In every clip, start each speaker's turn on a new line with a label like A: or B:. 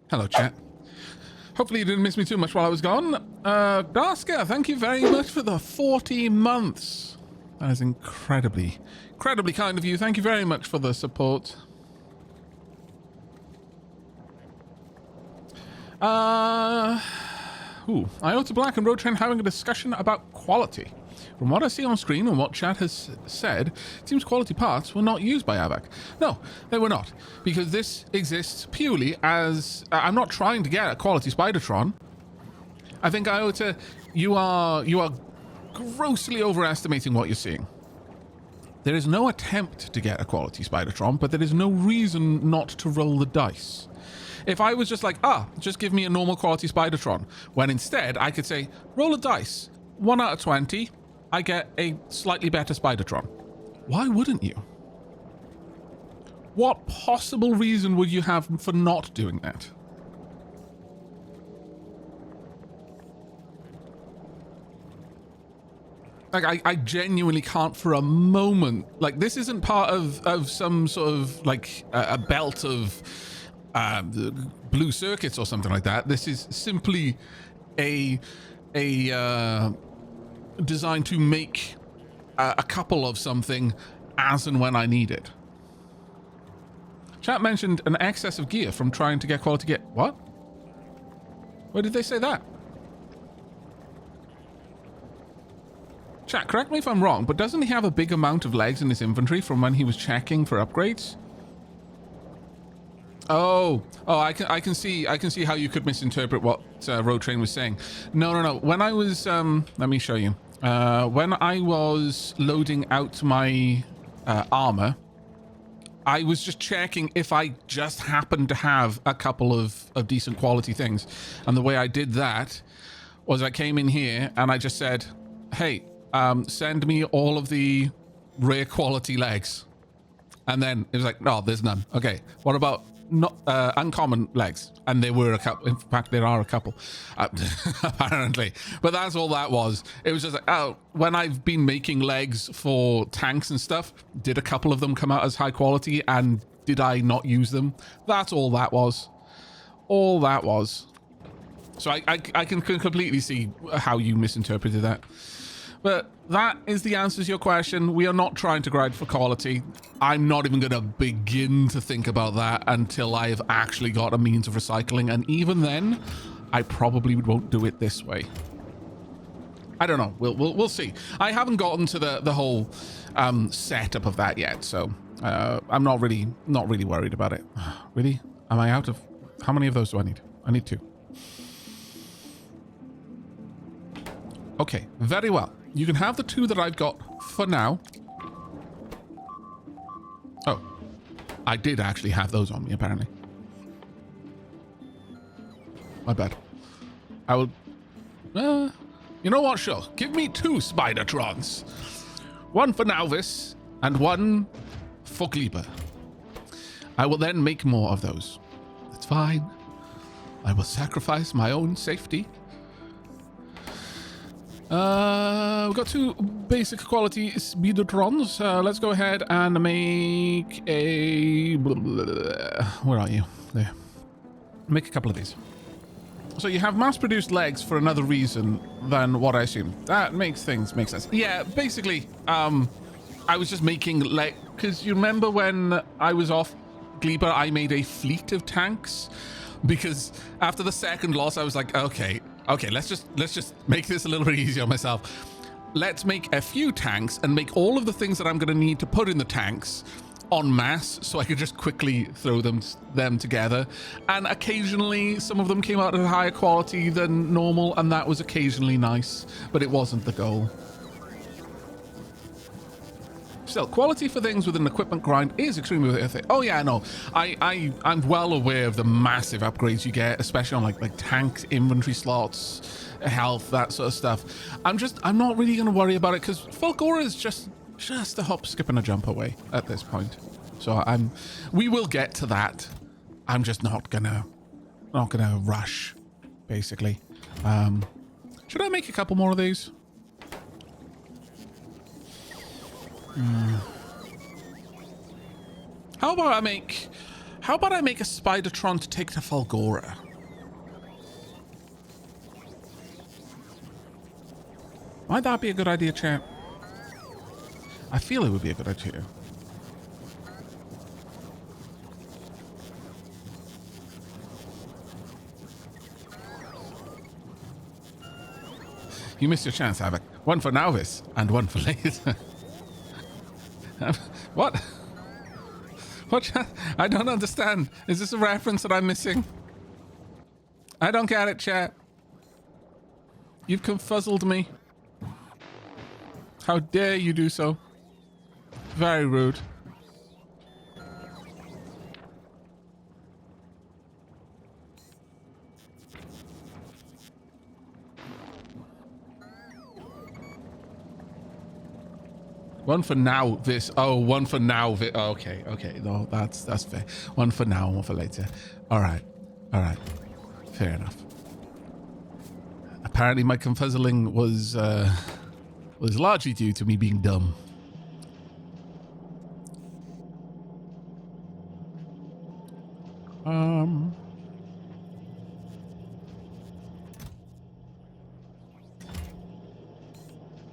A: Hello, chat. Hopefully you didn't miss me too much while I was gone. Darska, thank you very much for the 40 months. That is incredibly kind of you. Thank you very much for the support. Iota Black and Road Train having a discussion about quality. From what I see on screen and what chat has said, it seems quality parts were not used by Aavak. No, they were not, because this exists purely as... I'm not trying to get a quality Spidertron. I think, Iota, you are grossly overestimating what you're seeing. There is no attempt to get a quality Spidertron, but there is no reason not to roll the dice. If I was just like, just give me a normal quality Spidertron, when instead I could say, roll a dice, 1 out of 20, I get a slightly better Spidertron. Why wouldn't you? What possible reason would you have for not doing that? Like, I genuinely can't for a moment. Like, this isn't part of some sort of, like, a belt of blue circuits or something like that. This is simply a designed to make a couple of something as and when I need it. Chat mentioned an excess of gear from trying to get quality gear. What? Where did they say that? Chat, correct me if I'm wrong, but doesn't he have a big amount of legs in his inventory from when he was checking for upgrades? Oh, I can see how you could misinterpret what Road Train was saying. No. When I was let me show you. When I was loading out my armor, I was just checking if I just happened to have a couple of decent quality things. And the way I did that was I came in here and I just said, hey, send me all of the rare quality legs. And then it was like, no, there's none. Okay, what about not uncommon legs? And there were a couple. In fact, there are a couple, apparently. But that's all that was. It was just like, oh, when I've been making legs for tanks and stuff, did a couple of them come out as high quality, and did I not use them? That's all that was. All that was. So I can completely see how you misinterpreted that. But that is the answer to your question. We are not trying to grind for quality. I'm not even going to begin to think about that until I've actually got a means of recycling. And even then, I probably won't do it this way. I don't know. We'll see. I haven't gotten to the whole setup of that yet, so I'm not really worried about it. Really? Am I out of... How many of those do I need? I need 2. Okay, very well. You can have the 2 that I've got for now. Oh, I did actually have those on me, apparently. My bad. I will... you know what? Sure. Give me 2 Spidertrons. 1 for Nauvis and 1 for Gleeber. I will then make more of those. That's fine. I will sacrifice my own safety. We've got 2 basic quality Spidertrons. Let's go ahead and make a... Where are you? There. Make a couple of these. So you have mass-produced legs for another reason than what I assumed. That makes sense. Yeah, basically, I was just making leg... Because you remember when I was off Gleeber, I made a fleet of tanks? Because after the second loss, I was like, okay, let's just make this a little bit easier on myself. Let's make a few tanks and make all of the things that I'm going to need to put in the tanks en masse, so I could just quickly throw them together. And occasionally, some of them came out at a higher quality than normal, and that was occasionally nice, but it wasn't the goal. Still, quality for things with an equipment grind is extremely worth it. Oh yeah, no, I'm well aware of the massive upgrades you get, especially on like tank inventory slots, health, that sort of stuff. I'm not really going to worry about it, because Fulgora is just a hop, skip, and a jump away at this point. So we will get to that. I'm just not gonna rush, basically. Should I make a couple more of these? How How about I make a Spidertron to take to Falgora? Might that be a good idea, chat? I feel it would be a good idea. You missed your chance, Aavak. One for novice and one for later. What? What? I don't understand. Is this a reference that I'm missing? I don't get it, chat. You've confuzzled me. How dare you do so? Very rude. One for now, this. Oh, one for now. Oh, okay, okay. No, that's fair. One for now, one for later. All right, all right. Fair enough. Apparently, my confuzzling was largely due to me being dumb.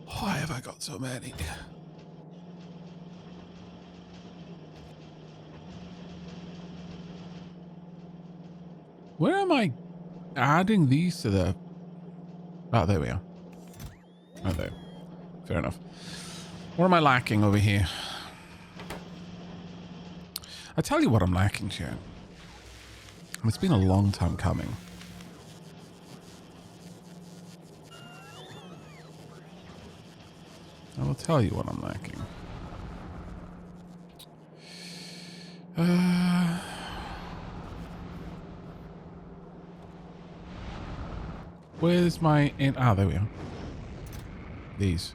A: Why have I got so many? Where am I adding these to the... Oh, there we are. Oh, there. Fair enough. What am I lacking over here? I tell you what I'm lacking, chat. It's been a long time coming. I will tell you what I'm lacking. Where's my... there we are. These.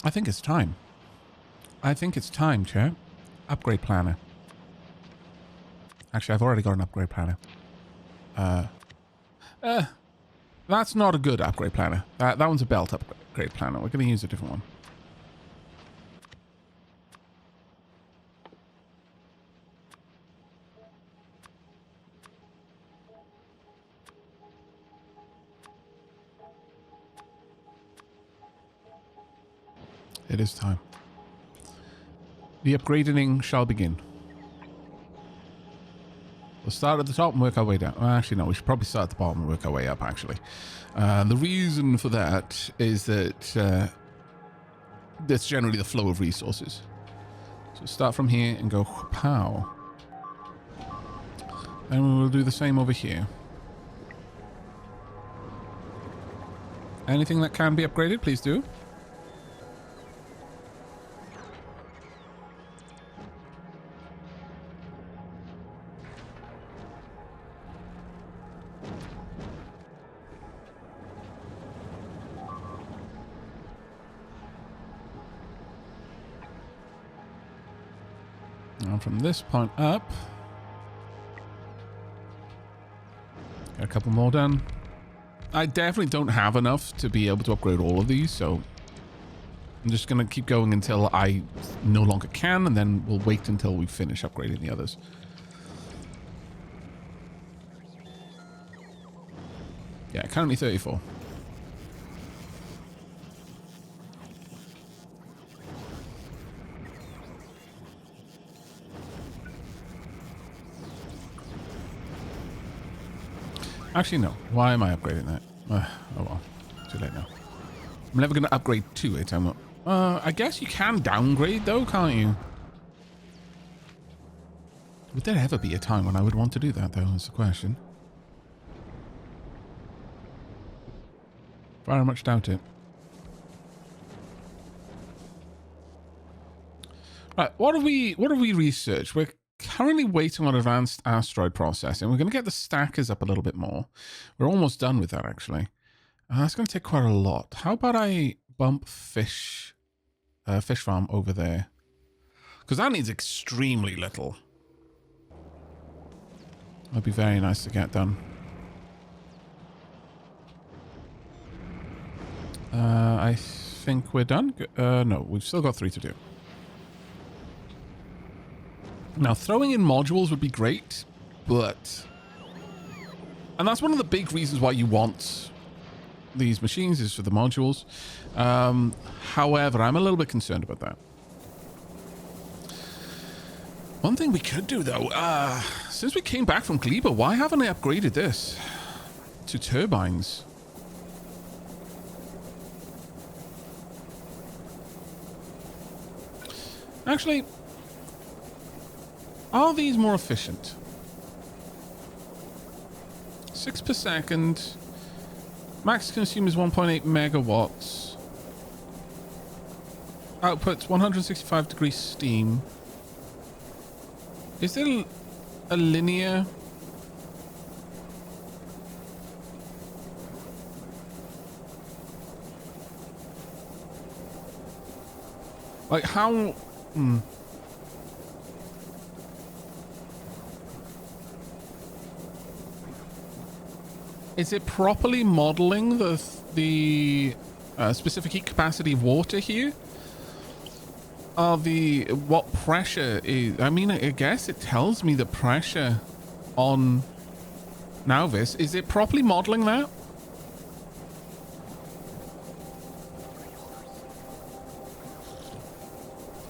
A: I think it's time. I think it's time, chat. Upgrade planner. Actually, I've already got an upgrade planner. That's not a good upgrade planner. That one's a belt upgrade planner. We're going to use a different one. It is time. The upgrading shall begin. We'll start at the top and work our way down. Well, actually, no, we should probably start at the bottom and work our way up, actually. The reason for that is that that's generally the flow of resources. So start from here and go pow. And we will do the same over here. Anything that can be upgraded, please do. And from this point up, got a couple more done. I definitely don't have enough to be able to upgrade all of these, so I'm just going to keep going until I no longer can, and then we'll wait until we finish upgrading the others. Yeah, currently 34. Actually, no. Why am I upgrading that? Oh well. Too late now. I'm never going to upgrade to it. I'm not... I guess you can downgrade, though, can't you? Would there ever be a time when I would want to do that, though, is the question. Very much doubt it. Right, what have we researched? We're currently waiting on advanced asteroid processing. We're going to get the stackers up a little bit more. We're almost done with that, actually. That's going to take quite a lot. How about I bump fish farm over there? Because that needs extremely little. That'd be very nice to get done. I think we're done. No, we've still got 3 to do. Now, throwing in modules would be great, but... And that's one of the big reasons why you want these machines, is for the modules. However, I'm a little bit concerned about that. One thing we could do, though, since we came back from Gleba, why haven't I upgraded this to turbines? Actually, are these more efficient? 6 per second. Max consume is 1.8 megawatts. Output 165 degrees steam. Is there a linear... Like how... Is it properly modeling the specific heat capacity of water here? What pressure is... I mean, I guess it tells me the pressure on Nauvis. Is it properly modeling that?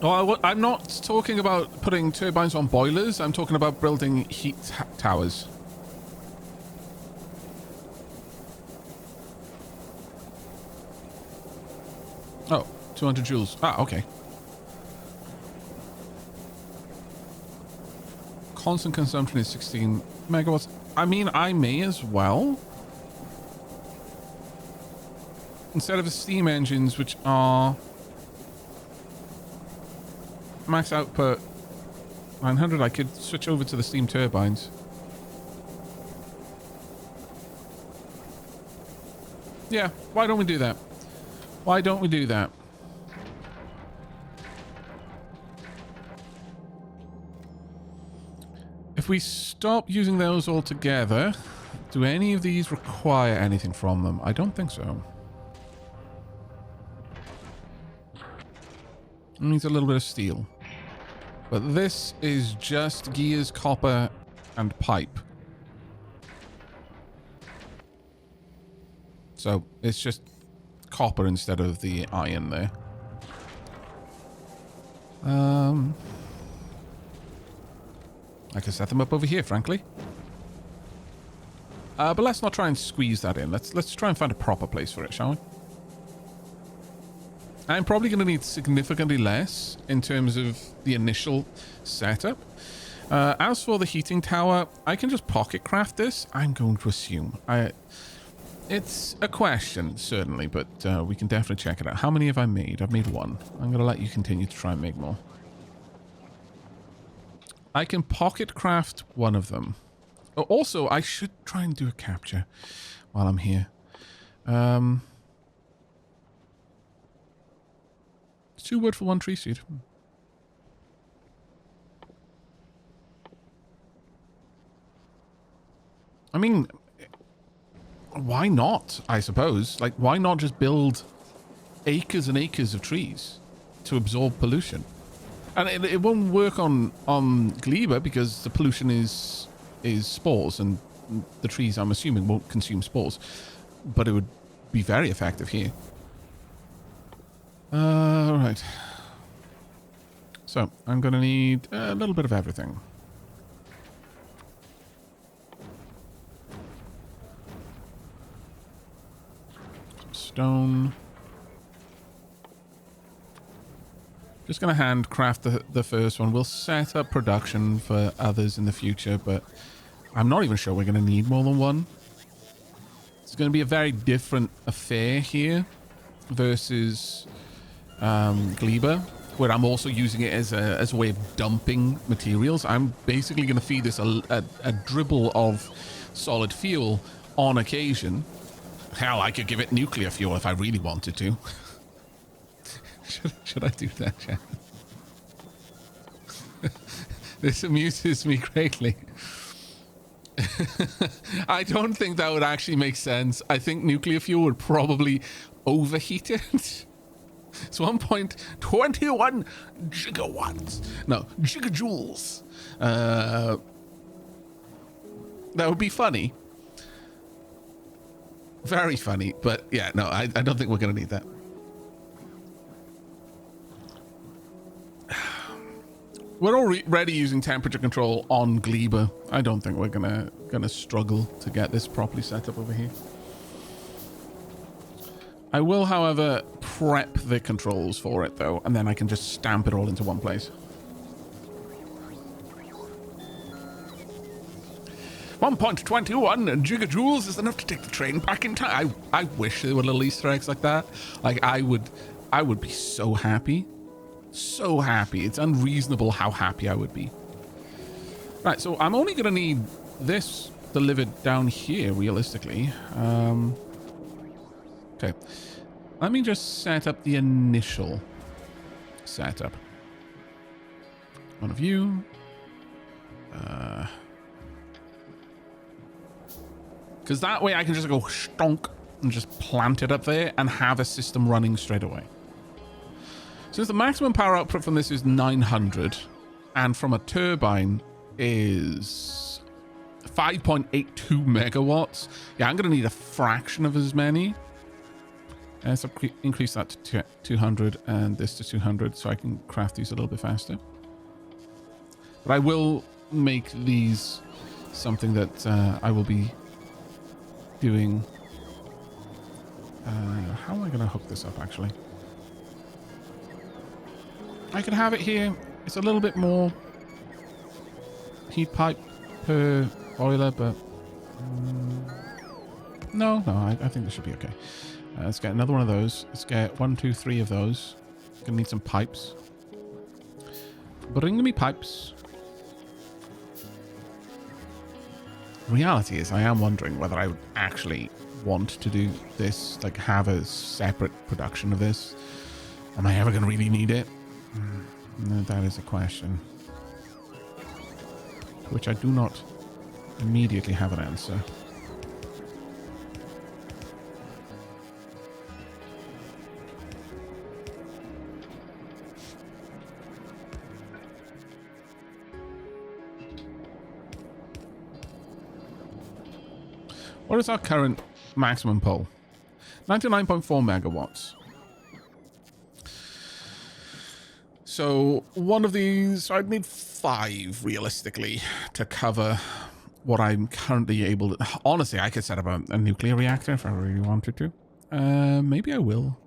A: Oh, I'm not talking about putting turbines on boilers. I'm talking about building heat towers. Oh, 200 joules. Ah, okay. Constant consumption is 16 megawatts. I mean, I may as well. Instead of the steam engines, which are max output 900, I could switch over to the steam turbines. Yeah, why don't we do that? Why don't we do that? If we stop using those altogether, do any of these require anything from them? I don't think so. It needs a little bit of steel. But this is just gears, copper, and pipe. So it's just copper instead of the iron there. I can set them up over here, frankly. But let's not try and squeeze that in. Let's try and find a proper place for it, shall we? I'm probably going to need significantly less in terms of the initial setup. As for the heating tower, I can just pocket craft this. I'm going to assume. It's a question, certainly, but we can definitely check it out. How many have I made? I've made one. I'm going to let you continue to try and make more. I can pocket craft one of them. Oh, also, I should try and do a capture while I'm here. 2 wood for 1 tree seed. I mean, why not, I suppose? Like, why not just build acres and acres of trees to absorb pollution? And it won't work on Gleba because the pollution is spores, and the trees, I'm assuming, won't consume spores. But it would be very effective here. Right. So, I'm going to need a little bit of everything. Some stone. Just going to handcraft the first one. We'll set up production for others in the future, but I'm not even sure we're going to need more than one. It's going to be a very different affair here versus Gleba, where I'm also using it as a way of dumping materials. I'm basically going to feed this a dribble of solid fuel on occasion. Hell, I could give it nuclear fuel if I really wanted to. Should I do that, Chad? This amuses me greatly. I don't think that would actually make sense. I think nuclear fuel would probably overheat it. It's 1.21 gigawatts. No, gigajoules. That would be funny. Very funny, but yeah, no, I don't think we're going to need that. We're already using temperature control on Gleba. I don't think we're gonna struggle to get this properly set up over here. I will, however, prep the controls for it though, and then I can just stamp it all into one place. 1.21 gigajoules is enough to take the train back in time. I wish there were little Easter eggs like that. Like I would be so happy. So happy. It's unreasonable how happy I would be. Right, so I'm only gonna need this delivered down here realistically. Okay. Let me just set up the initial setup. One of you. Because that way I can just go stonk and just plant it up there and have a system running straight away. Since the maximum power output from this is 900 and from a turbine is 5.82 megawatts, yeah, I'm going to need a fraction of as many. So increase that to 200 and this to 200 so I can craft these a little bit faster. But I will make these something that I will be doing. How am I going to hook this up actually? I can have it here. It's a little bit more heat pipe per boiler, but no, I think this should be okay. Let's get another one of those. Let's get 1, 2, 3 of those. Gonna need some pipes. Bring me pipes. Reality is, I am wondering whether I would actually want to do this, like have a separate production of this. Am I ever gonna really need it? That is a question, which I do not immediately have an answer. What is our current maximum pull? 99.4 megawatts. So one of these, I'd need 5 realistically to cover what I'm currently able to. Honestly, I could set up a nuclear reactor if I really wanted to. Maybe I will.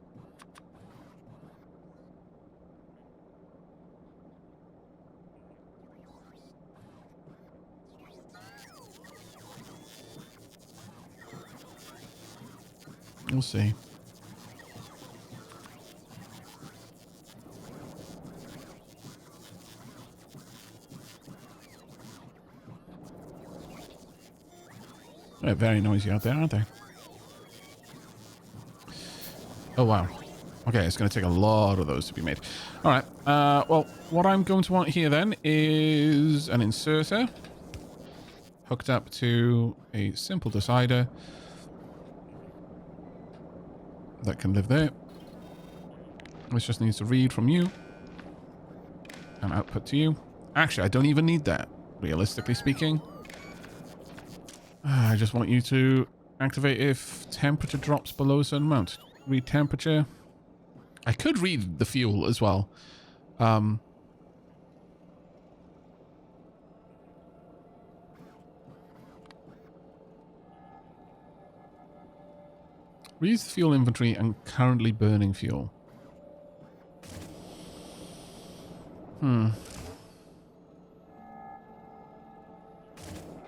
A: We'll see. They're very noisy out there, aren't they? Oh, wow. Okay, it's going to take a lot of those to be made. All right. Well, what I'm going to want here then is an inserter hooked up to a simple decider that can live there. This just needs to read from you and output to you. Actually, I don't even need that, realistically speaking. I just want you to activate if temperature drops below a certain amount. Read temperature. I could read the fuel as well. Reads the fuel inventory and currently burning fuel.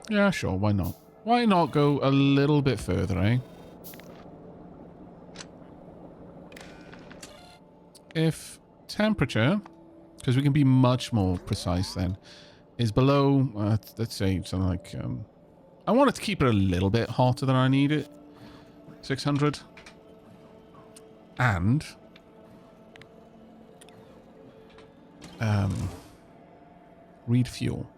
A: Yeah, sure, why not? Why not go a little bit further, eh? If temperature, because we can be much more precise then, is below, let's say something like, I wanted to keep it a little bit hotter than I need it. 600. And read fuel.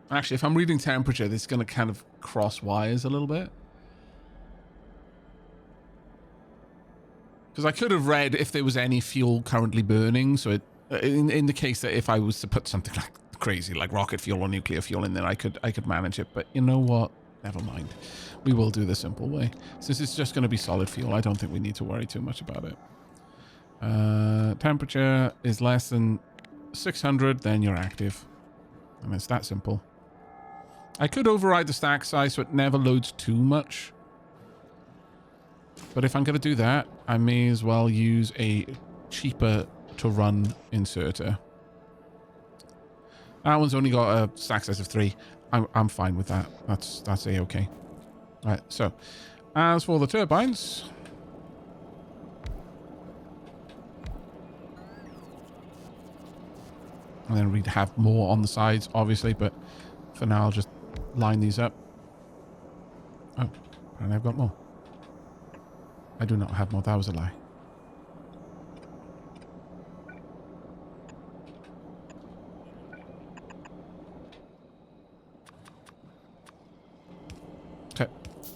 A: Actually, if I'm reading temperature, this is going to kind of cross wires a little bit. Because I could have read if there was any fuel currently burning. So it, in the case that if I was to put something like crazy, like rocket fuel or nuclear fuel in there, I could manage it. But you know what? Never mind. We will do the simple way. Since it's just going to be solid fuel, I don't think we need to worry too much about it. Temperature is less than 600, then you're active. And it's that simple. I could override the stack size so it never loads too much. But if I'm going to do that, I may as well use a cheaper to run inserter. That one's only got a stack size of 3. I'm fine with that. That's a-okay. Right, so as for the turbines, and then we'd have more on the sides, obviously, but for now I'll just line these up. Oh, and I've got more. I do not have more. That was a lie. Okay.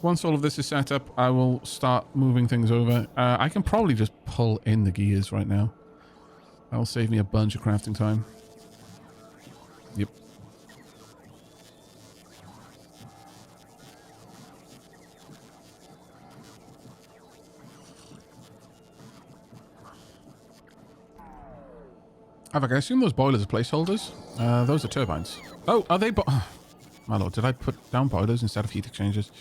A: Once all of this is set up, I will start moving things over. I can probably just pull in the gears right now. That will save me a bunch of crafting time. Yep. Aavak, I assume those boilers are placeholders. Those are turbines. Oh, are they? My lord, did I put down boilers instead of heat exchangers?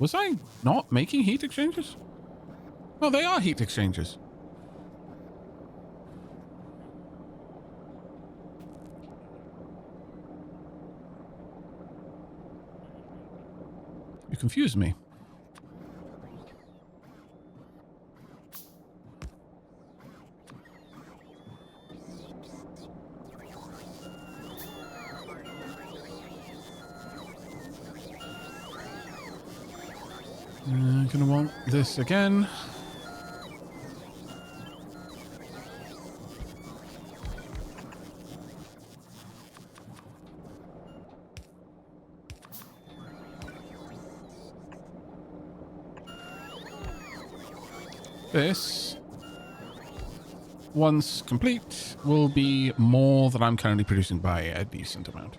A: Was I not making heat exchangers? No, they are heat exchangers. You confused me. Gonna want this again. This, once complete, will be more than I'm currently producing by a decent amount.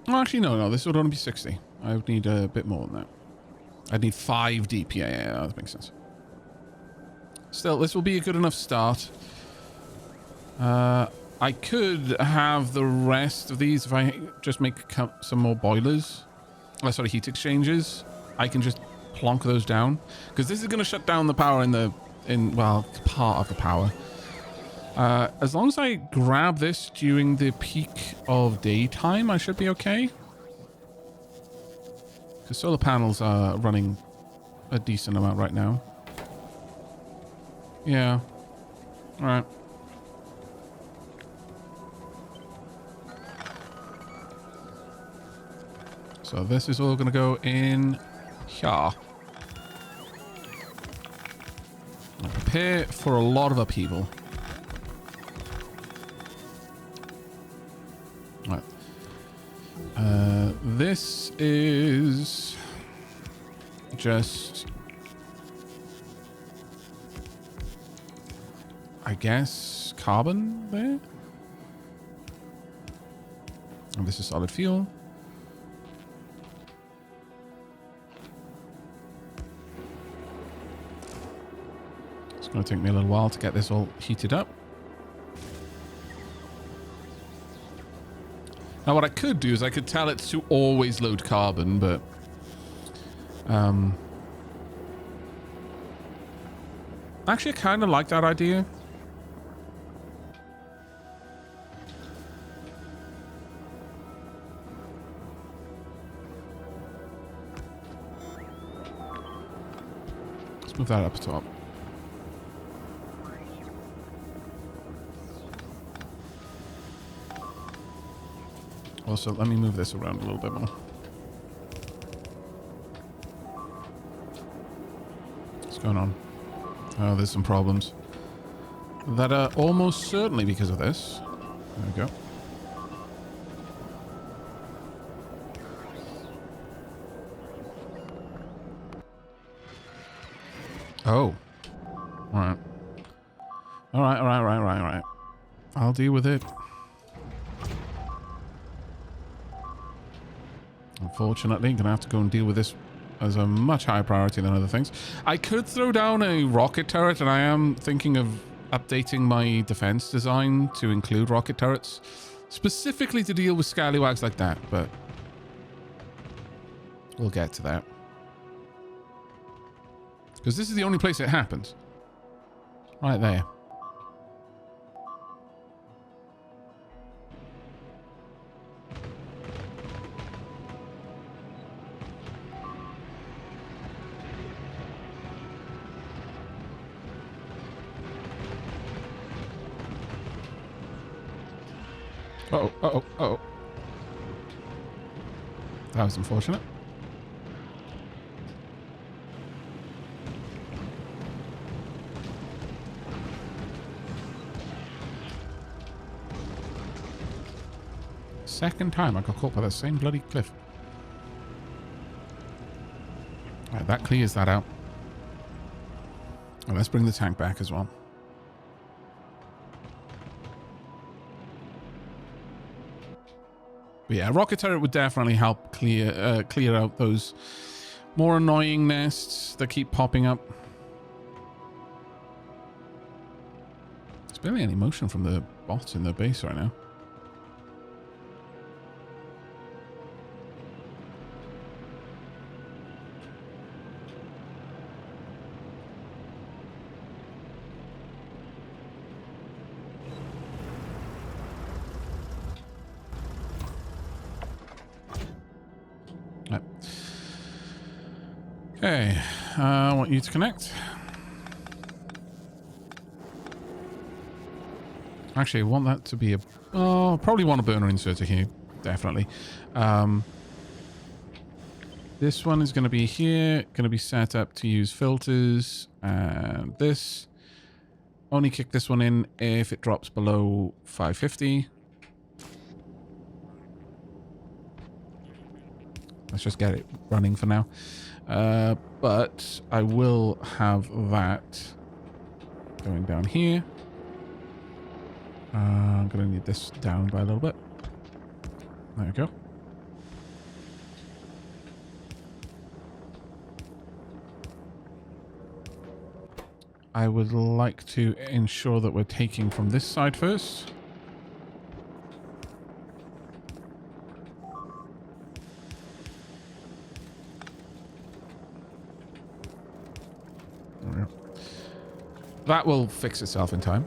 A: Oh, actually, no, this would only be 60. I would need a bit more than that. I'd need 5 deep. Yeah, that makes sense. Still, this will be a good enough start. I could have the rest of these if I just make some more boilers. Sorry, heat exchangers. I can just plonk those down. Because this is going to shut down the power well, part of the power. As long as I grab this during the peak of daytime, I should be okay. Because solar panels are running a decent amount right now. Yeah. Alright. So this is all going to go in here. Prepare for a lot of upheaval. Right. This is just, I guess, carbon there. And this is solid fuel. It's going to take me a little while to get this all heated up. Now what I could do is I could tell it to always load carbon, but actually I kind of like that idea. Let's move that up top. Also, let me move this around a little bit more. What's going on? Oh, there's some problems. That are almost certainly because of this. There we go. Oh. Alright. Alright. I'll deal with it. Unfortunately, I'm going to have to go and deal with this as a much higher priority than other things. I could throw down a rocket turret, and I am thinking of updating my defense design to include rocket turrets, specifically to deal with scallywags like that, but we'll get to that. Because this is the only place it happens. Right there. Uh-oh. That was unfortunate. Second time I got caught by the same bloody cliff. Alright, that clears that out. And let's bring the tank back as well. But yeah, rocket turret would definitely help clear out those more annoying nests that keep popping up. There's barely any motion from the bots in the base right now. Okay, I want you to connect. Actually, I want that to be a... Oh, probably want a burner inserter here. Definitely. This one is going to be here. Going to be set up to use filters. And this. Only kick this one in if it drops below 550. Let's just get it running for now. But I will have that going down here. I'm going to need this down by a little bit. There we go. I would like to ensure that we're taking from this side first. That will fix itself in time.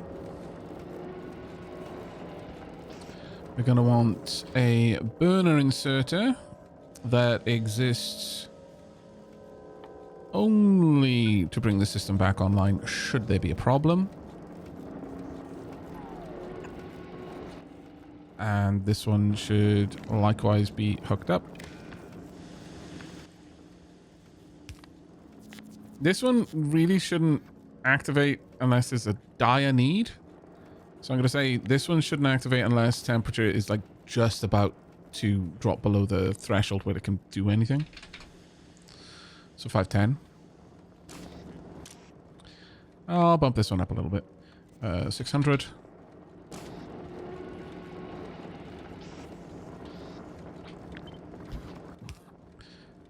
A: We're going to want a burner inserter that exists only to bring the system back online should there be a problem. And this one should likewise be hooked up. This one really shouldn't activate unless there's a dire need. So I'm going to say this one shouldn't activate unless temperature is like just about to drop below the threshold where it can do anything. So 510. I'll bump this one up a little bit. 600.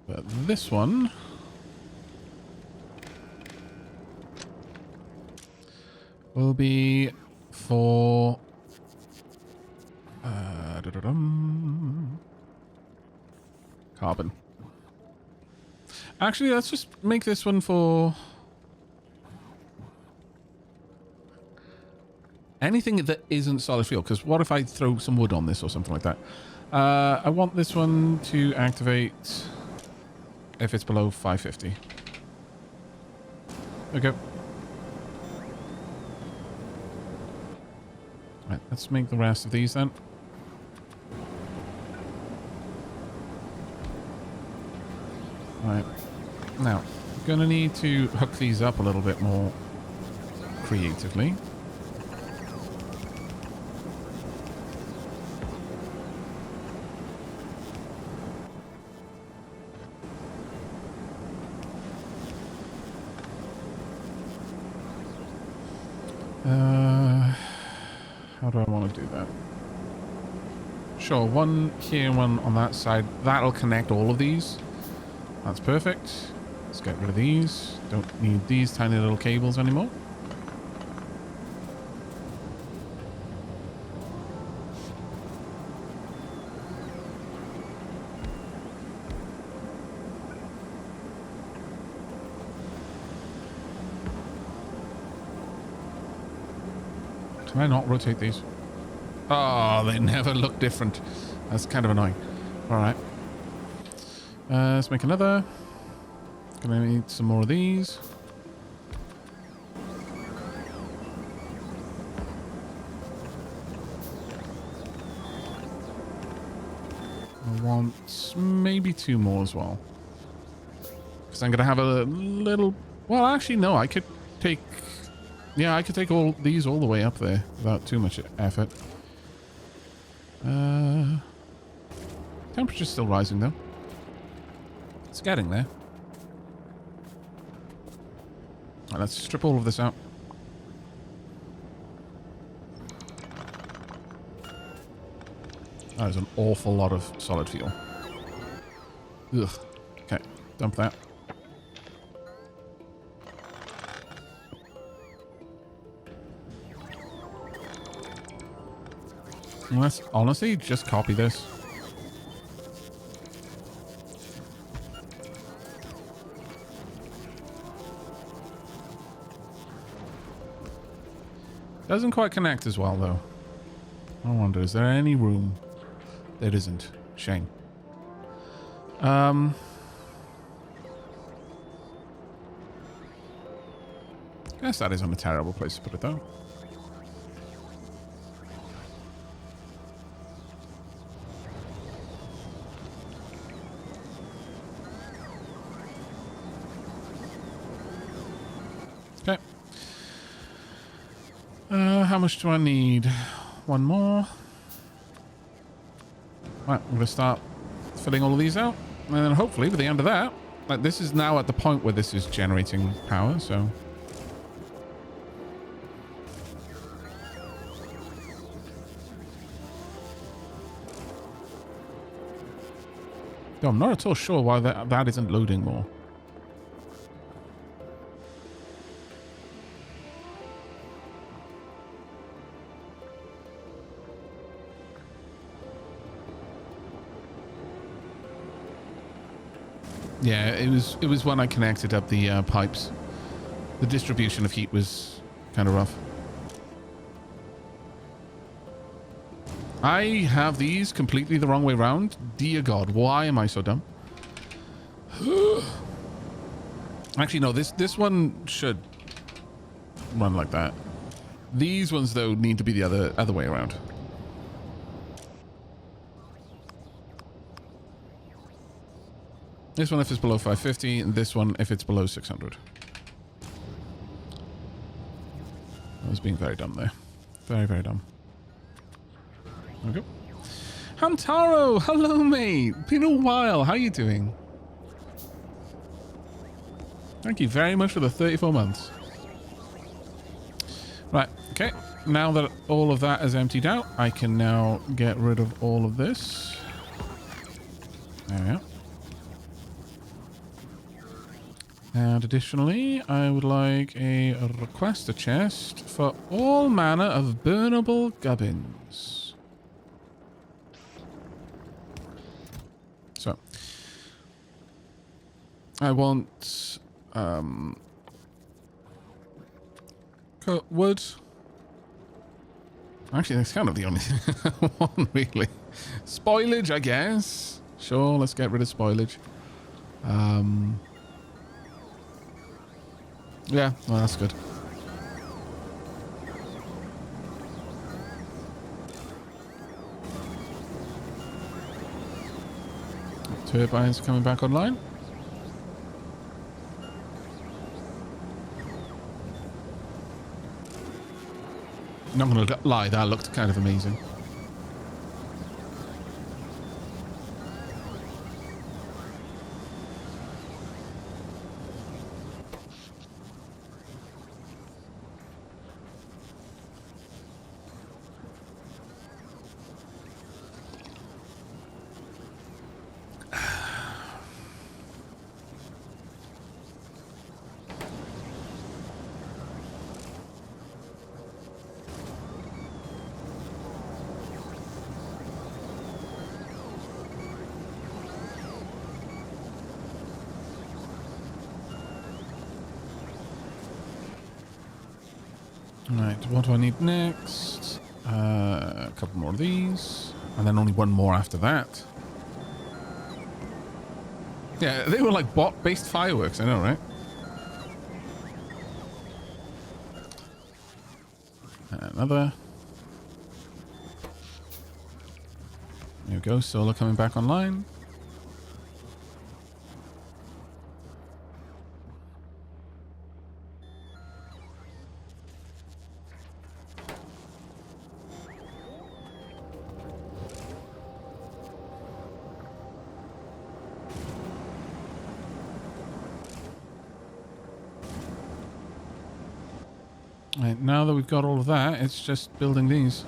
A: But this one will be for carbon. Actually, let's just make this one for anything that isn't solid fuel, because what if I throw some wood on this or something like that? I want this one to activate if it's below 550. Okay. Right, let's make the rest of these then. Gonna need to hook these up a little bit more creatively. How do I want to do that? Sure, one here and one on that side. That'll connect all of these. That's perfect. Let's get rid of these. Don't need these tiny little cables anymore. Can I not rotate these? Oh, they never look different. That's kind of annoying. All right. Let's make another. Gonna need some more of these. I want maybe 2 more as well. Because I'm gonna have a little... Well, actually, no. I could take... Yeah, I could take all these all the way up there without too much effort. Temperature's still rising though. It's getting there. Right, let's strip all of this out. That is an awful lot of solid fuel. Ugh. Okay, dump that. Let's honestly just copy this. Doesn't quite connect as well though. I wonder, is there any room? There isn't. Shame. Guess that isn't a terrible place to put it though. Okay. How much do I need? 1 more. Right, I'm going to start filling all of these out. And then hopefully by the end of that, like this is now at the point where this is generating power, so... I'm not at all sure why that isn't loading more. Yeah, it was when I connected up the pipes. The distribution of heat was kind of rough. I have these completely the wrong way around. Dear God, why am I so dumb? Actually, no, this one should run like that. These ones, though, need to be the other way around. This one if it's below 550, and this one if it's below 600. I was being very dumb there. Very, very dumb. There we go. Hamtaro! Hello, mate! Been a while. How you doing? Thank you very much for the 34 months. Right, okay. Now that all of that is emptied out, I can now get rid of all of this. There we go. And additionally, I would like a requester chest for all manner of burnable gubbins. So, I want cut wood. Actually, that's kind of the only one, really. Spoilage, I guess. Sure, let's get rid of spoilage. Yeah, well, that's good. Turbines coming back online. Not going to lie, that looked kind of amazing. Right, what do I need next? A couple more of these. And then only one more after that. Yeah, they were like bot-based fireworks, I know, right? Another. There we go, solar coming back online. Right, now that we've got all of that, it's just building these.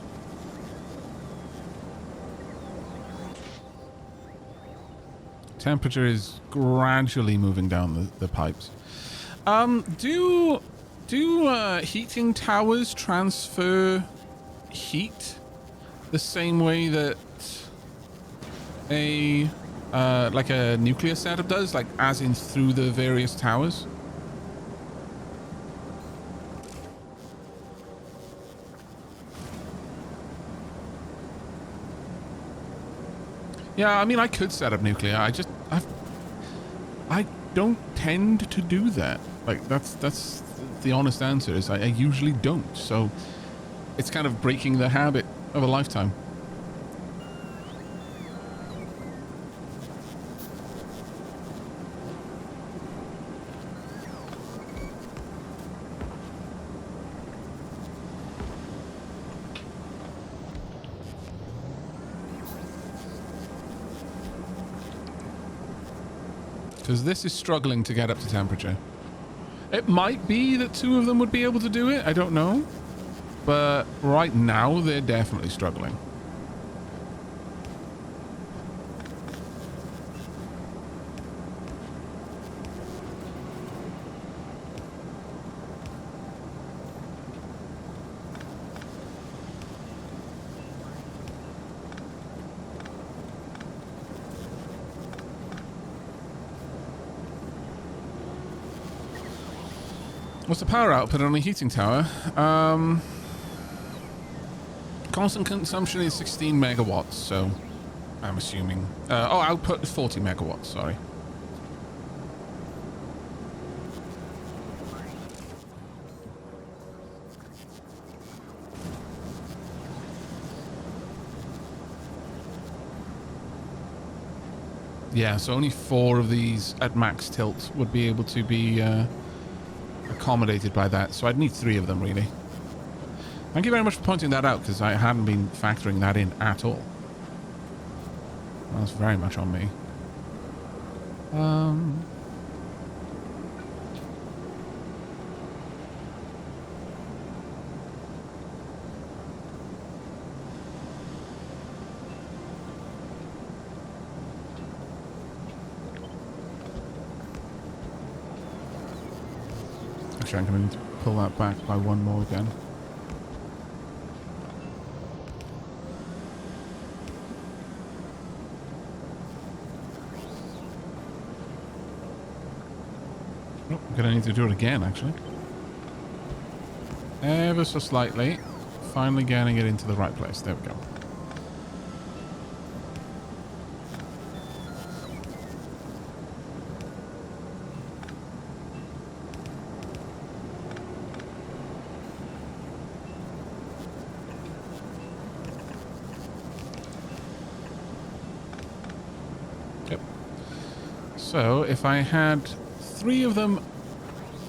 A: Temperature is gradually moving down the pipes. Do heating towers transfer heat the same way that a like a nuclear setup does, like as in through the various towers? Yeah, I mean, I could set up nuclear. I don't tend to do that. Like, that's the honest answer, is I usually don't. So it's kind of breaking the habit of a lifetime. Because this is struggling to get up to temperature. It might be that two of them would be able to do it. I don't know. But right now, they're definitely struggling. What's the power output on a heating tower? Constant consumption is 16 megawatts, so I'm assuming... output is 40 megawatts, sorry. Yeah, so only 4 of these at max tilt would be able to be... accommodated by that, so I'd need 3 of them, really. Thank you very much for pointing that out, because I hadn't been factoring that in at all. That's very much on me. Actually, I'm going to pull that back by 1 more again. Oh, I'm going to need to do it again, actually. Ever so slightly. Finally getting it into the right place. There we go. So, if I had 3 of them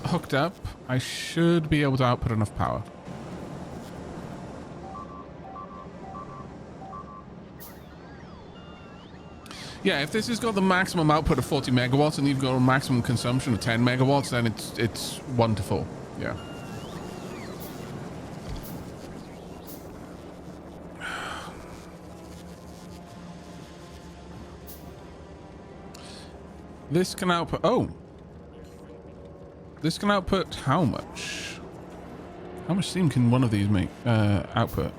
A: hooked up, I should be able to output enough power. Yeah, if this has got the maximum output of 40 megawatts and you've got a maximum consumption of 10 megawatts, then it's wonderful. Yeah. This can output... Oh. This can output how much? How much steam can one of these make output?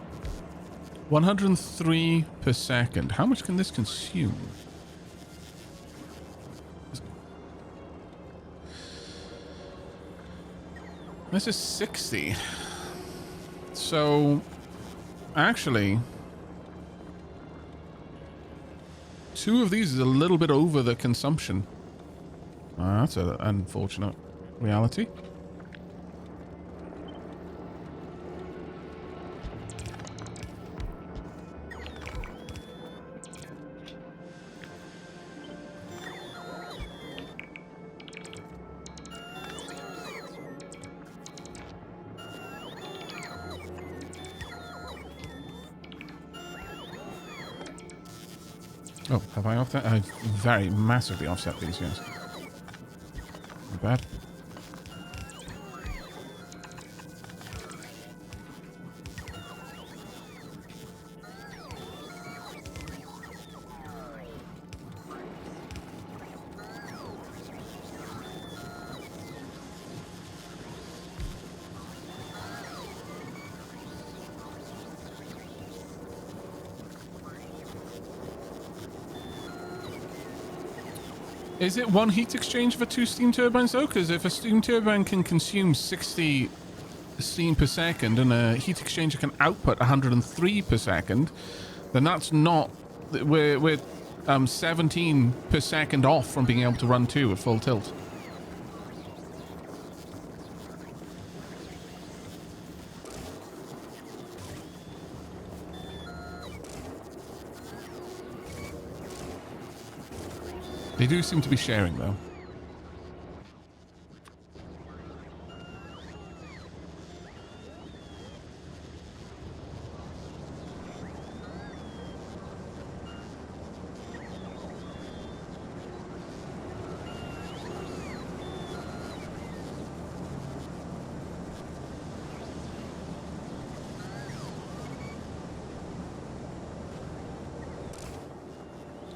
A: 103 per second. How much can this consume? This is 60. So, actually, 2 of these is a little bit over the consumption. That's an unfortunate reality. Oh, have I offset? I've very massively offset these, yes. Not bad. Is it one heat exchange for 2 steam turbines though? Because if a steam turbine can consume 60 steam per second and a heat exchanger can output 103 per second, then that's not... We're 17 per second off from being able to run 2 at full tilt. They do seem to be sharing, though.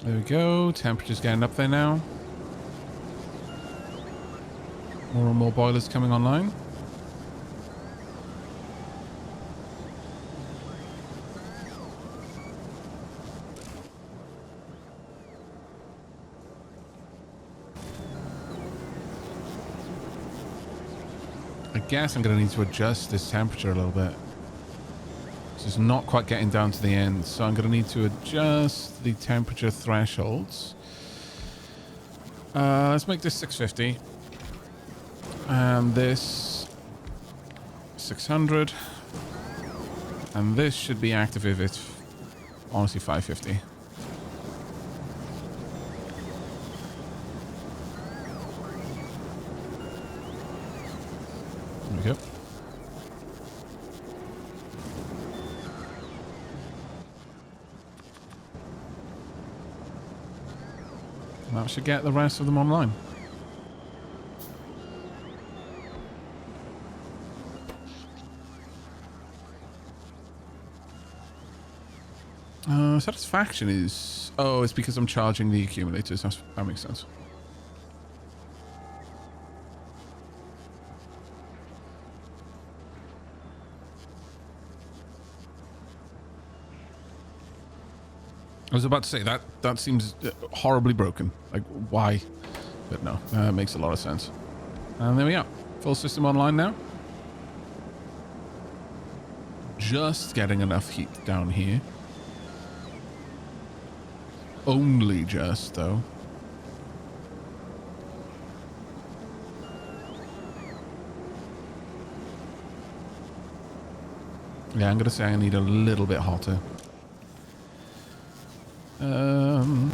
A: There we go. Temperature's getting up there now. More and more boilers coming online. I guess I'm going to need to adjust this temperature a little bit. It's not quite getting down to the end, so I'm going to need to adjust the temperature thresholds. Let's make this 650. And this 600. And this should be active if it's honestly 550. There we go. That should get the rest of them online. Satisfaction is... Oh, it's because I'm charging the accumulators. That makes sense. I was about to say that seems horribly broken. Like, why? But no, it makes a lot of sense. And there we are. Full system online now. Just getting enough heat down here. Only just, though. Yeah, I'm going to say I need a little bit hotter. And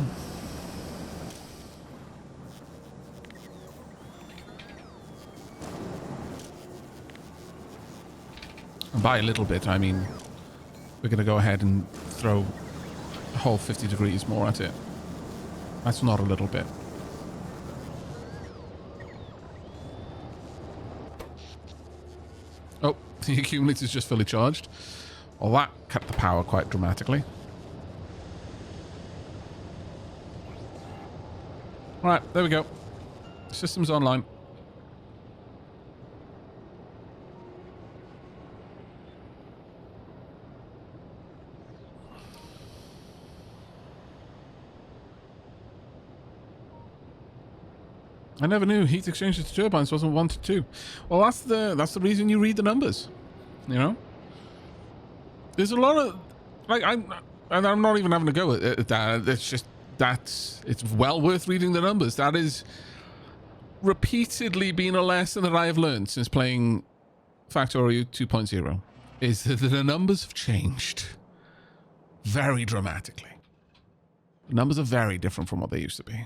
A: by a little bit, I mean we're going to go ahead and throw a whole 50 degrees more at it. That's not a little bit. Oh, the accumulator's just fully charged. Well, that cut the power quite dramatically. Right, there we go. System's online. I never knew heat exchangers to turbines wasn't 1 to 2. Well, that's the reason you read the numbers. You know? There's a lot of... Like, I'm not even having a go at that. It's just... It's well worth reading the numbers. That is repeatedly been a lesson that I have learned since playing Factorio 2.0. Is that the numbers have changed. Very dramatically. The numbers are very different from what they used to be.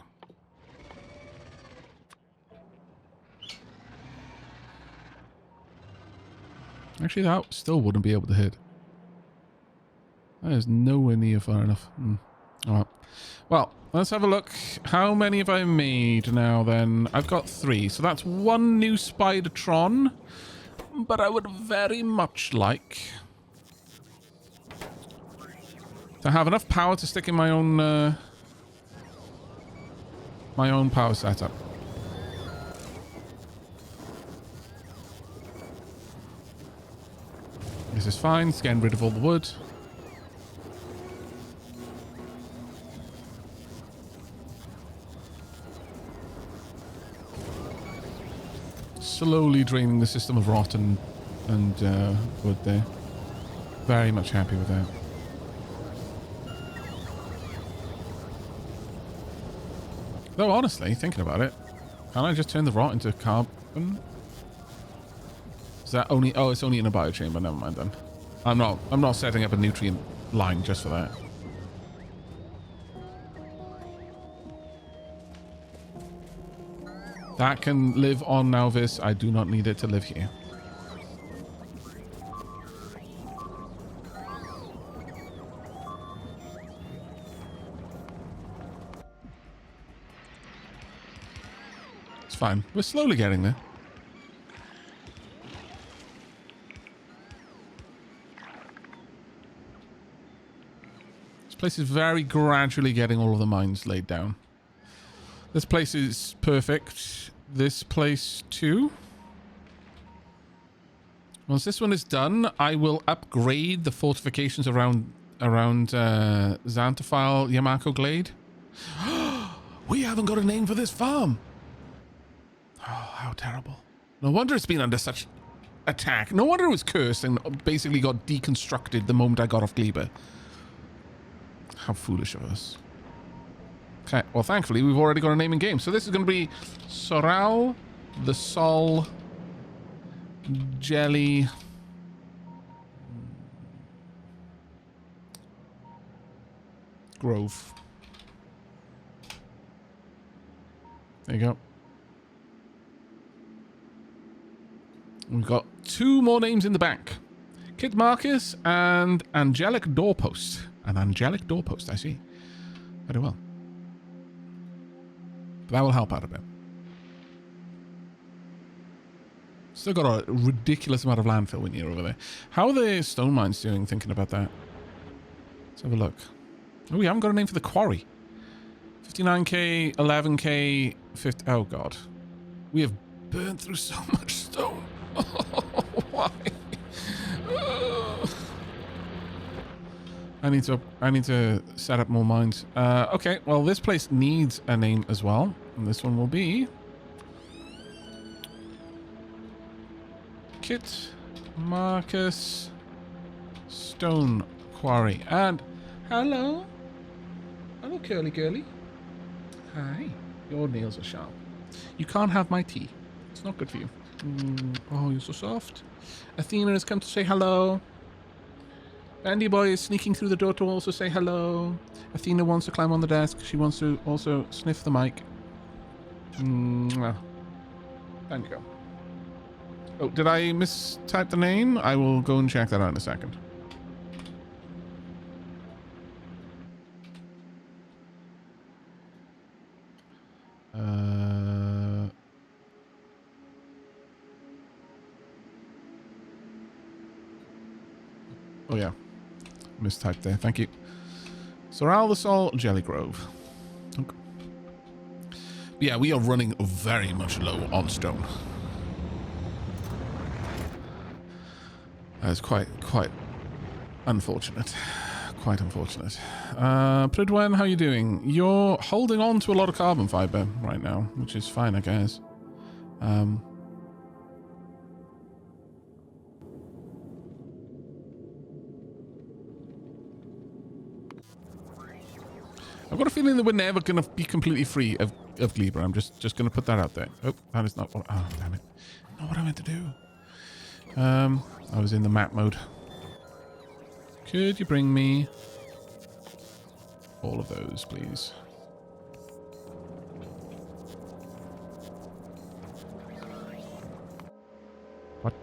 A: Actually, that still wouldn't be able to hit. That is nowhere near far enough. Alright. Well, let's have a look. How many have I made now, then? I've got 3. So that's 1 new Spiderron. But I would very much like to have enough power to stick in my own power setup. This is fine. It's getting rid of all the wood. Slowly draining the system of rot and wood there. Very much happy with that. Though honestly, thinking about it, can I just turn the rot into carbon? Is that only... Oh, it's only in a biochamber. Never mind then. I'm not setting up a nutrient line just for that. That can live on Nauvis. I do not need it to live here. It's fine. We're slowly getting there. This place is very gradually getting all of the mines laid down. This place is perfect. This place too. Once this one is done, I will upgrade the fortifications around Xantophile Yamako Glade. We haven't got a name for this farm. Oh, how terrible. No wonder it's been under such attack. No wonder it was cursed and basically got deconstructed the moment I got off Gleba. How foolish of us. Okay, well, thankfully, we've already got a name in game. So this is going to be Soral the Sol Jelly Grove. There you go. We've got 2 more names in the bank. Kit Marcus and Angelic Doorpost. An Angelic Doorpost, I see. Very well. That will help out a bit. Still got a ridiculous amount of landfill in here over there. How are the stone mines doing, thinking about that? Let's have a look. Oh, we haven't got a name for the quarry. 59k, 11k, 50... Oh, God. We have burned through so much stone. Why? I need to set up more mines. Okay, well, this place needs a name as well. And this one will be... Kit Marcus Stone Quarry. And hello. Hello, curly girly. Hi. Your nails are sharp. You can't have my tea. It's not good for you. Oh, you're so soft. Athena has come to say hello. Andy Boy is sneaking through the door to also say hello. Athena wants to climb on the desk. She wants to also sniff the mic. Well, time to go. Oh, did I mistype the name? I will go and check that out in a second. Oh, yeah. Mistyped there. Thank you. Soraldesol, Jelly Grove. Okay. Yeah, we are running very much low on stone. That's quite unfortunate. Quite unfortunate. Pridwen, how you doing? You're holding on to a lot of carbon fiber right now, which is fine, I guess. I've got a feeling that we're never going to be completely free of Gleber. I'm just going to put that out there. Oh, that is not what... Oh, damn it. Not what I meant to do. I was in the map mode. Could you bring me all of those, please? What?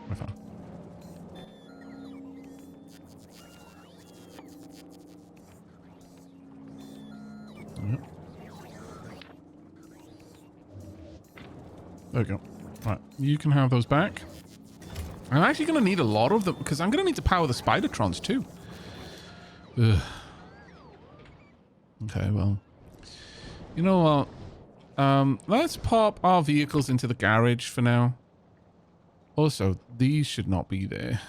A: My phone. There we go. Right, you can have those back. I'm actually going to need a lot of them because I'm going to need to power the Spidertrons too. Ugh. Okay, well, you know what? Let's pop our vehicles into the garage for now. Also, these should not be there.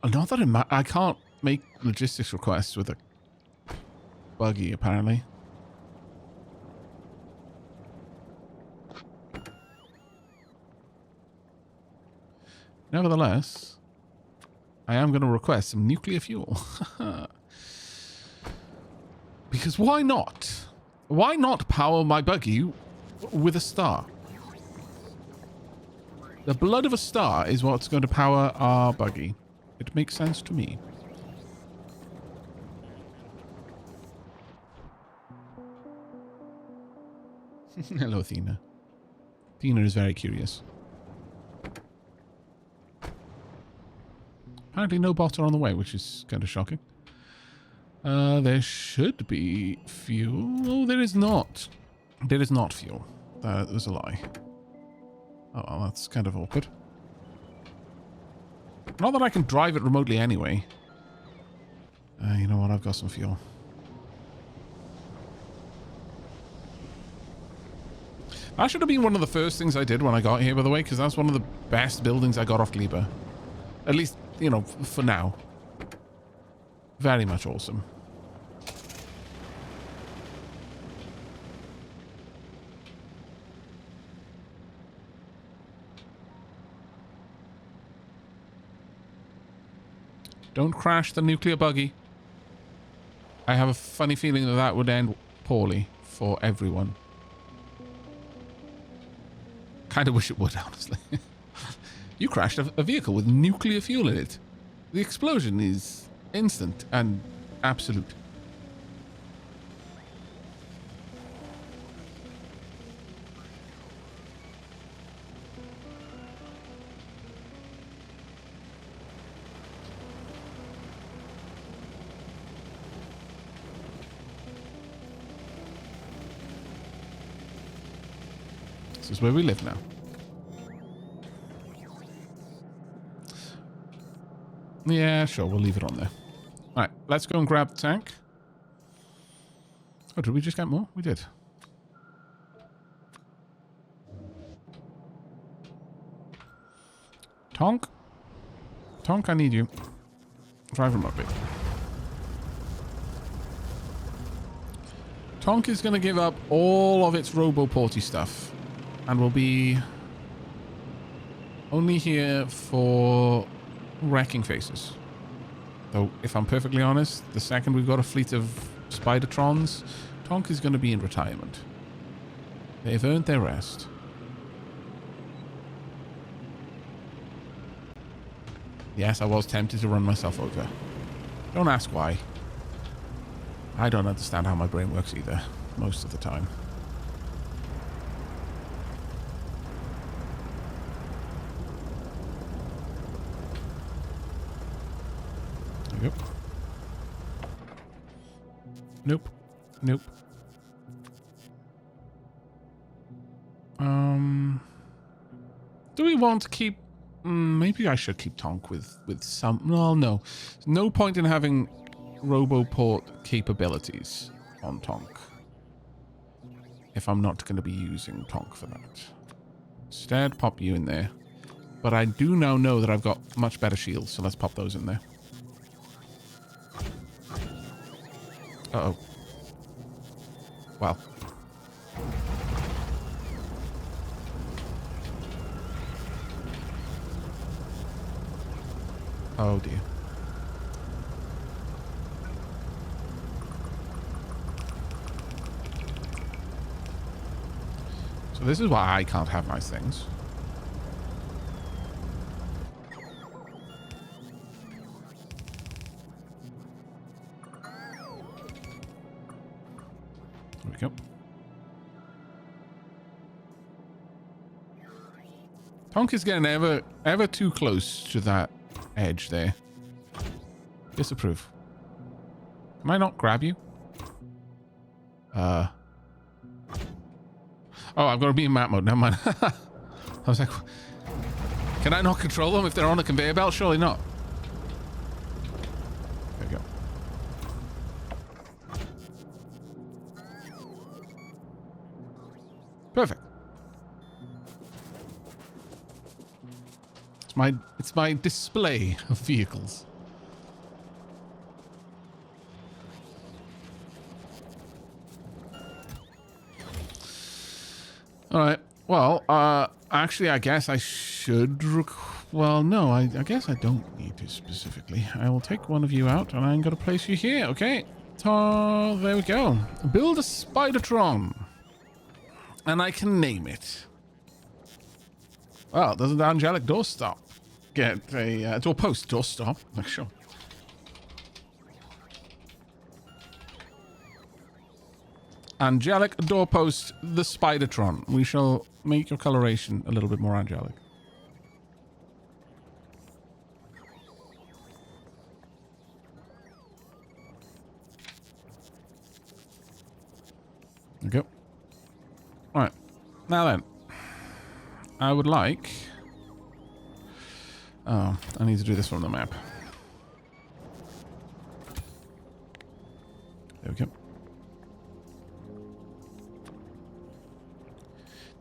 A: Not that I can't make logistics requests with a buggy, apparently. Nevertheless, I am going to request some nuclear fuel. Because why not? Why not power my buggy with a star? The blood of a star is what's going to power our buggy. It makes sense to me. Hello, Athena. Athena is very curious. Apparently no bots are on the way, which is kind of shocking. There should be fuel. Oh, there is not. There is not fuel. That was a lie. Oh, well, that's kind of awkward. Not that I can drive it remotely anyway. You know what? I've got some fuel. That should have been one of the first things I did when I got here, by the way, because that's one of the best buildings I got off Gleber. At least, you know, for now. Very much awesome. Don't crash the nuclear buggy. I have a funny feeling that that would end poorly for everyone. Kind of wish it would, honestly. You crashed a vehicle with nuclear fuel in it. The explosion is instant and absolute. This is where we live now. Yeah, sure, we'll leave it on there. Alright, let's go and grab the tank. Oh, did we just get more? We did. Tonk? Tonk, I need you. Drive him up a bit. Tonk is going to give up all of its robo-porty stuff. And will be only here for wrecking faces. Though, if I'm perfectly honest, the second we've got a fleet of Spidertrons, Tonk is going to be in retirement. They've earned their rest. Yes, I was tempted to run myself over. Don't ask why. I don't understand how my brain works either, most of the time. Yep. Nope. Nope. Do we want to keep... maybe I should keep Tonk with some... Well, no. There's no point in having Roboport capabilities on Tonk if I'm not going to be using Tonk for that. Instead, pop you in there. But I do now know that I've got much better shields, so let's pop those in there. Uh-oh. Well. Oh dear. So this is why I can't have nice things. There we go. Tonk is getting ever too close to that edge there. Disapprove. Can I not grab you? Oh, I've got to be in map mode. Never mind. I was like, can I not control them if they're on a conveyor belt? Surely not. There we go. Perfect. It's my display of vehicles. All right. Well, actually, I guess I should... Well, no, I guess I don't need to specifically. I will take one of you out, and I'm going to place you here, okay? So, there we go. Build a Spidertron. And I can name it. Well, doesn't the angelic doorstop get a... doorpost, doorstop? Like, sure. Angelic doorpost, the Spidertron. We shall make your coloration a little bit more angelic. There we go. Alright. Now then. I would like... Oh, I need to do this from the map. There we go.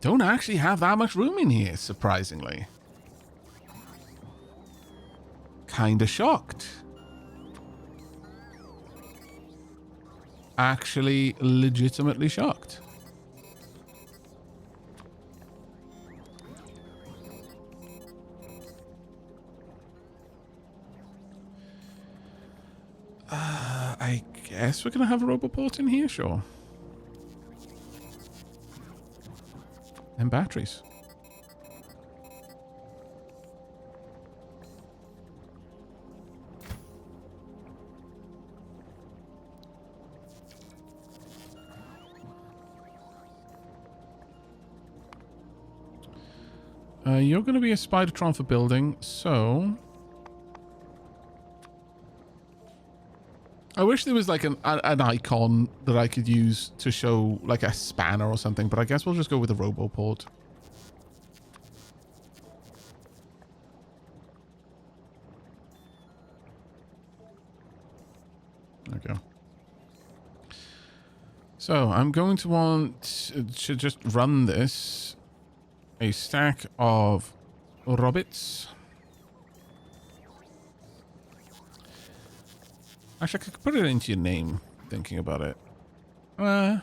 A: Don't actually have that much room in here, surprisingly. Kinda shocked. Actually, legitimately shocked. I guess we're gonna have a Roboport in here, sure. And batteries. You're going to be a Spidertron for building, so... I wish there was like an icon that I could use to show like a spanner or something, but I guess we'll just go with a Roboport. There we go. So I'm going to want to just run this. A stack of robots. Actually, I could put it into your name, thinking about it. No,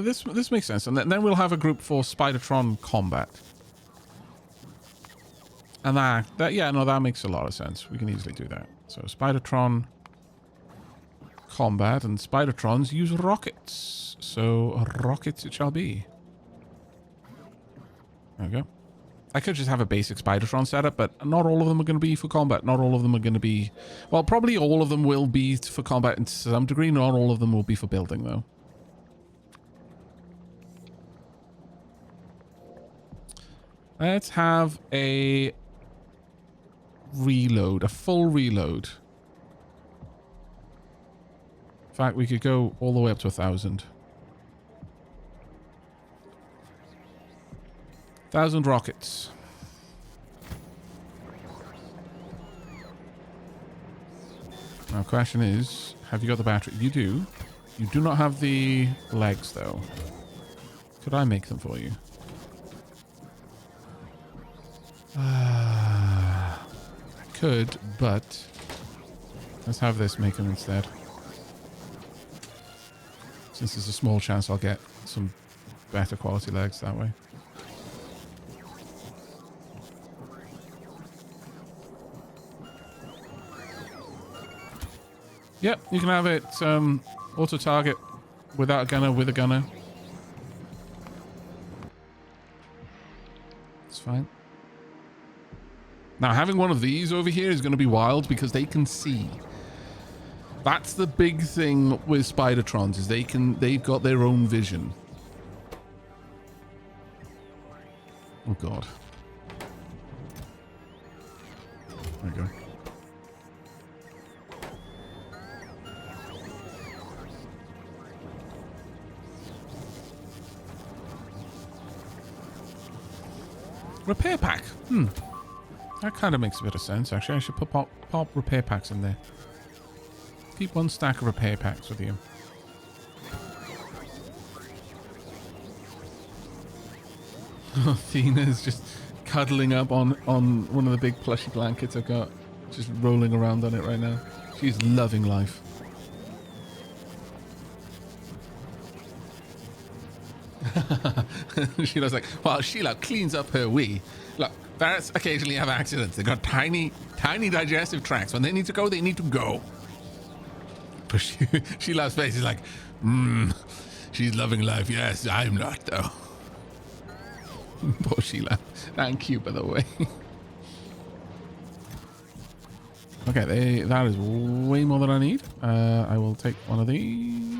A: this makes sense. And then we'll have a group for Spidertron Combat. And that makes a lot of sense. We can easily do that. So Spidertron Combat, and Spidertrons use rockets. So rockets it shall be. There we go. I could just have a basic Spidertron setup, but not all of them are going to be for combat. Not all of them are going to be... Well, probably all of them will be for combat to some degree. Not all of them will be for building, though. Let's have a reload. A full reload. In fact, we could go all the way up to 1,000. 1,000 rockets. Now, question is, have you got the battery? You do. You do not have the legs, though. Could I make them for you? I could, but let's have this make them instead. Since there's a small chance I'll get some better quality legs that way. Yep, you can have it auto-target without a gunner, with a gunner. It's fine. Now, having one of these over here is going to be wild because they can see. That's the big thing with Spidertrons, is they've got their own vision. Oh god. There we go. Repair pack. That kind of makes a bit of sense, actually. I should put pop repair packs in there. Keep one stack of repair packs with you. Athena's just cuddling up on one of the big plushy blankets I've got. Just rolling around on it right now. She's loving life. Sheila's like, well, Sheila cleans up her wee. Look, ferrets occasionally have accidents. They've got tiny digestive tracts. When they need to go, they need to go. But Sheila's face is like, she's loving life. Yes, I'm not, though. Poor Sheila. Thank you, by the way. Okay, that is way more than I need. I will take one of these.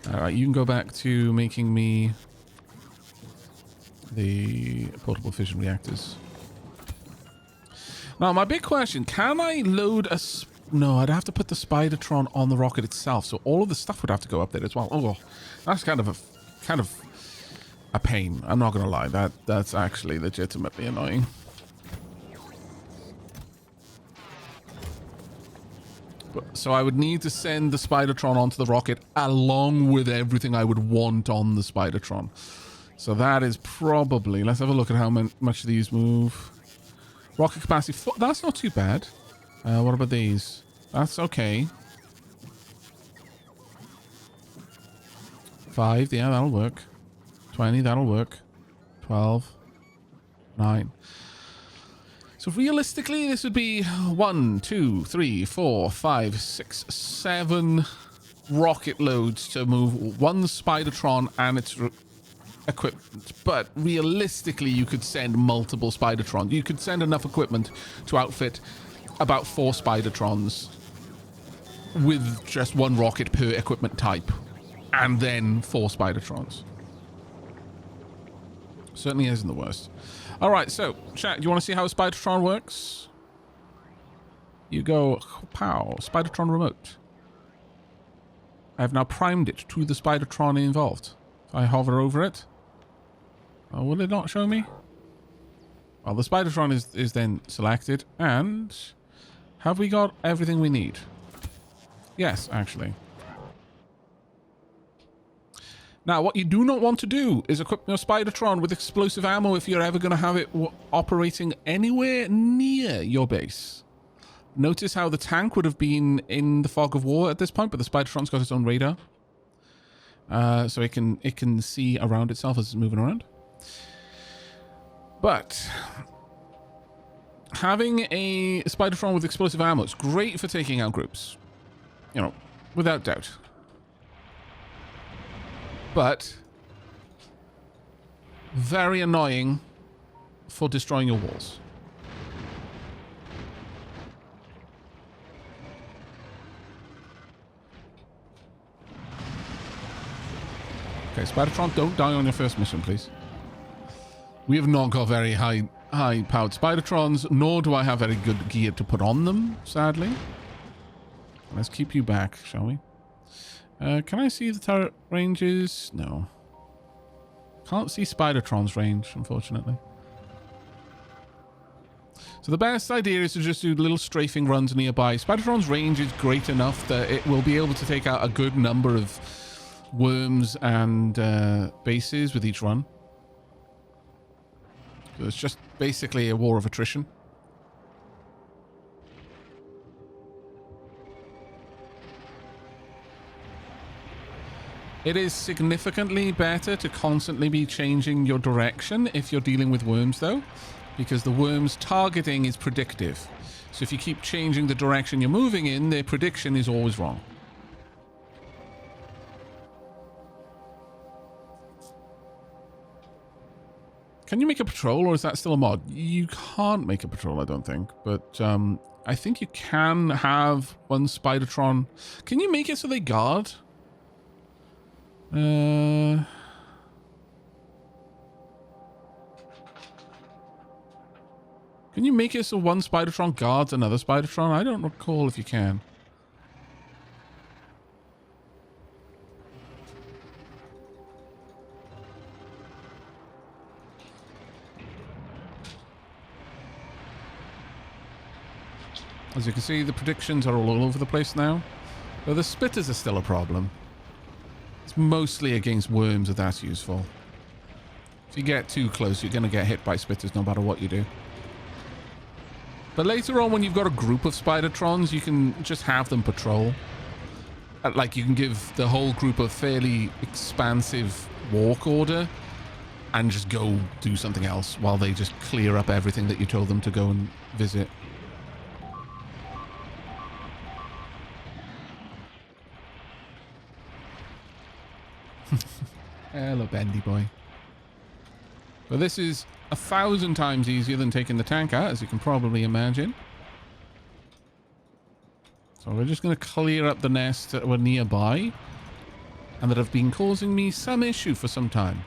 A: Alright, you can go back to making me the portable fission reactors. Now, my big question, can I load a... No, I'd have to put the Spidertron on the rocket itself, so all of the stuff would have to go up there as well. Oh, that's kind of a pain. I'm not going to lie. That's actually legitimately annoying. So I would need to send the Spidertron onto the rocket along with everything I would want on the Spidertron. So that is probably... Let's have a look at how much these move. Rocket capacity... That's not too bad. What about these? That's okay. 5, yeah, that'll work. 20, that'll work. 12. 9. So realistically, this would be 1, 2, 3, 4, 5, 6, 7 rocket loads to move one Spidertron and its equipment. But realistically, you could send multiple Spidertrons. You could send enough equipment to outfit about 4 Spidertrons with just 1 rocket per equipment type, and then 4 Spidertrons. Certainly isn't the worst. All right, so chat, do you want to see how a Spidertron works? You go, pow, Spidertron remote. I have now primed it to the Spidertron involved. If I hover over it, will it not show me? Well, the Spidertron is then selected, and have we got everything we need? Yes, actually. Now, what you do not want to do is equip your Spidertron with explosive ammo if you're ever going to have it operating anywhere near your base. Notice how the tank would have been in the fog of war at this point, but the Spidertron's got its own radar. So it can see around itself as it's moving around. But having a Spidertron with explosive ammo is great for taking out groups. You know, without doubt. But very annoying for destroying your walls. Okay, Spidertron, don't die on your first mission, please. We have not got very high-powered Spidertrons, nor do I have very good gear to put on them, sadly. Let's keep you back, shall we? Can I see the turret ranges? No. can't see Spidertron's range, unfortunately. So the best idea is to just do little strafing runs nearby. Spidertron's range is great enough that it will be able to take out a good number of worms and bases with each run. So it's just basically a war of attrition. It is significantly better to constantly be changing your direction if you're dealing with worms, though, because the worm's targeting is predictive. So if you keep changing the direction you're moving in, their prediction is always wrong. Can you make a patrol, or is that still a mod? You can't make a patrol, I don't think, but I think you can have one Spidertron. Can you make it so they guard? Can you make it so one Spidertron guards another Spidertron? I don't recall if you can. As you can see, the predictions are all over the place now. Though the spitters are still a problem. It's mostly against worms that that's useful. If you get too close, you're going to get hit by spitters no matter what you do. But later on, when you've got a group of Spidertrons, you can just have them patrol. Like, you can give the whole group a fairly expansive walk order and just go do something else while they just clear up everything that you told them to go and visit. Hello, Bendy boy. But this is 1,000 times easier than taking the tank out, as you can probably imagine. So we're just going to clear up the nests that were nearby and that have been causing me some issue for some time.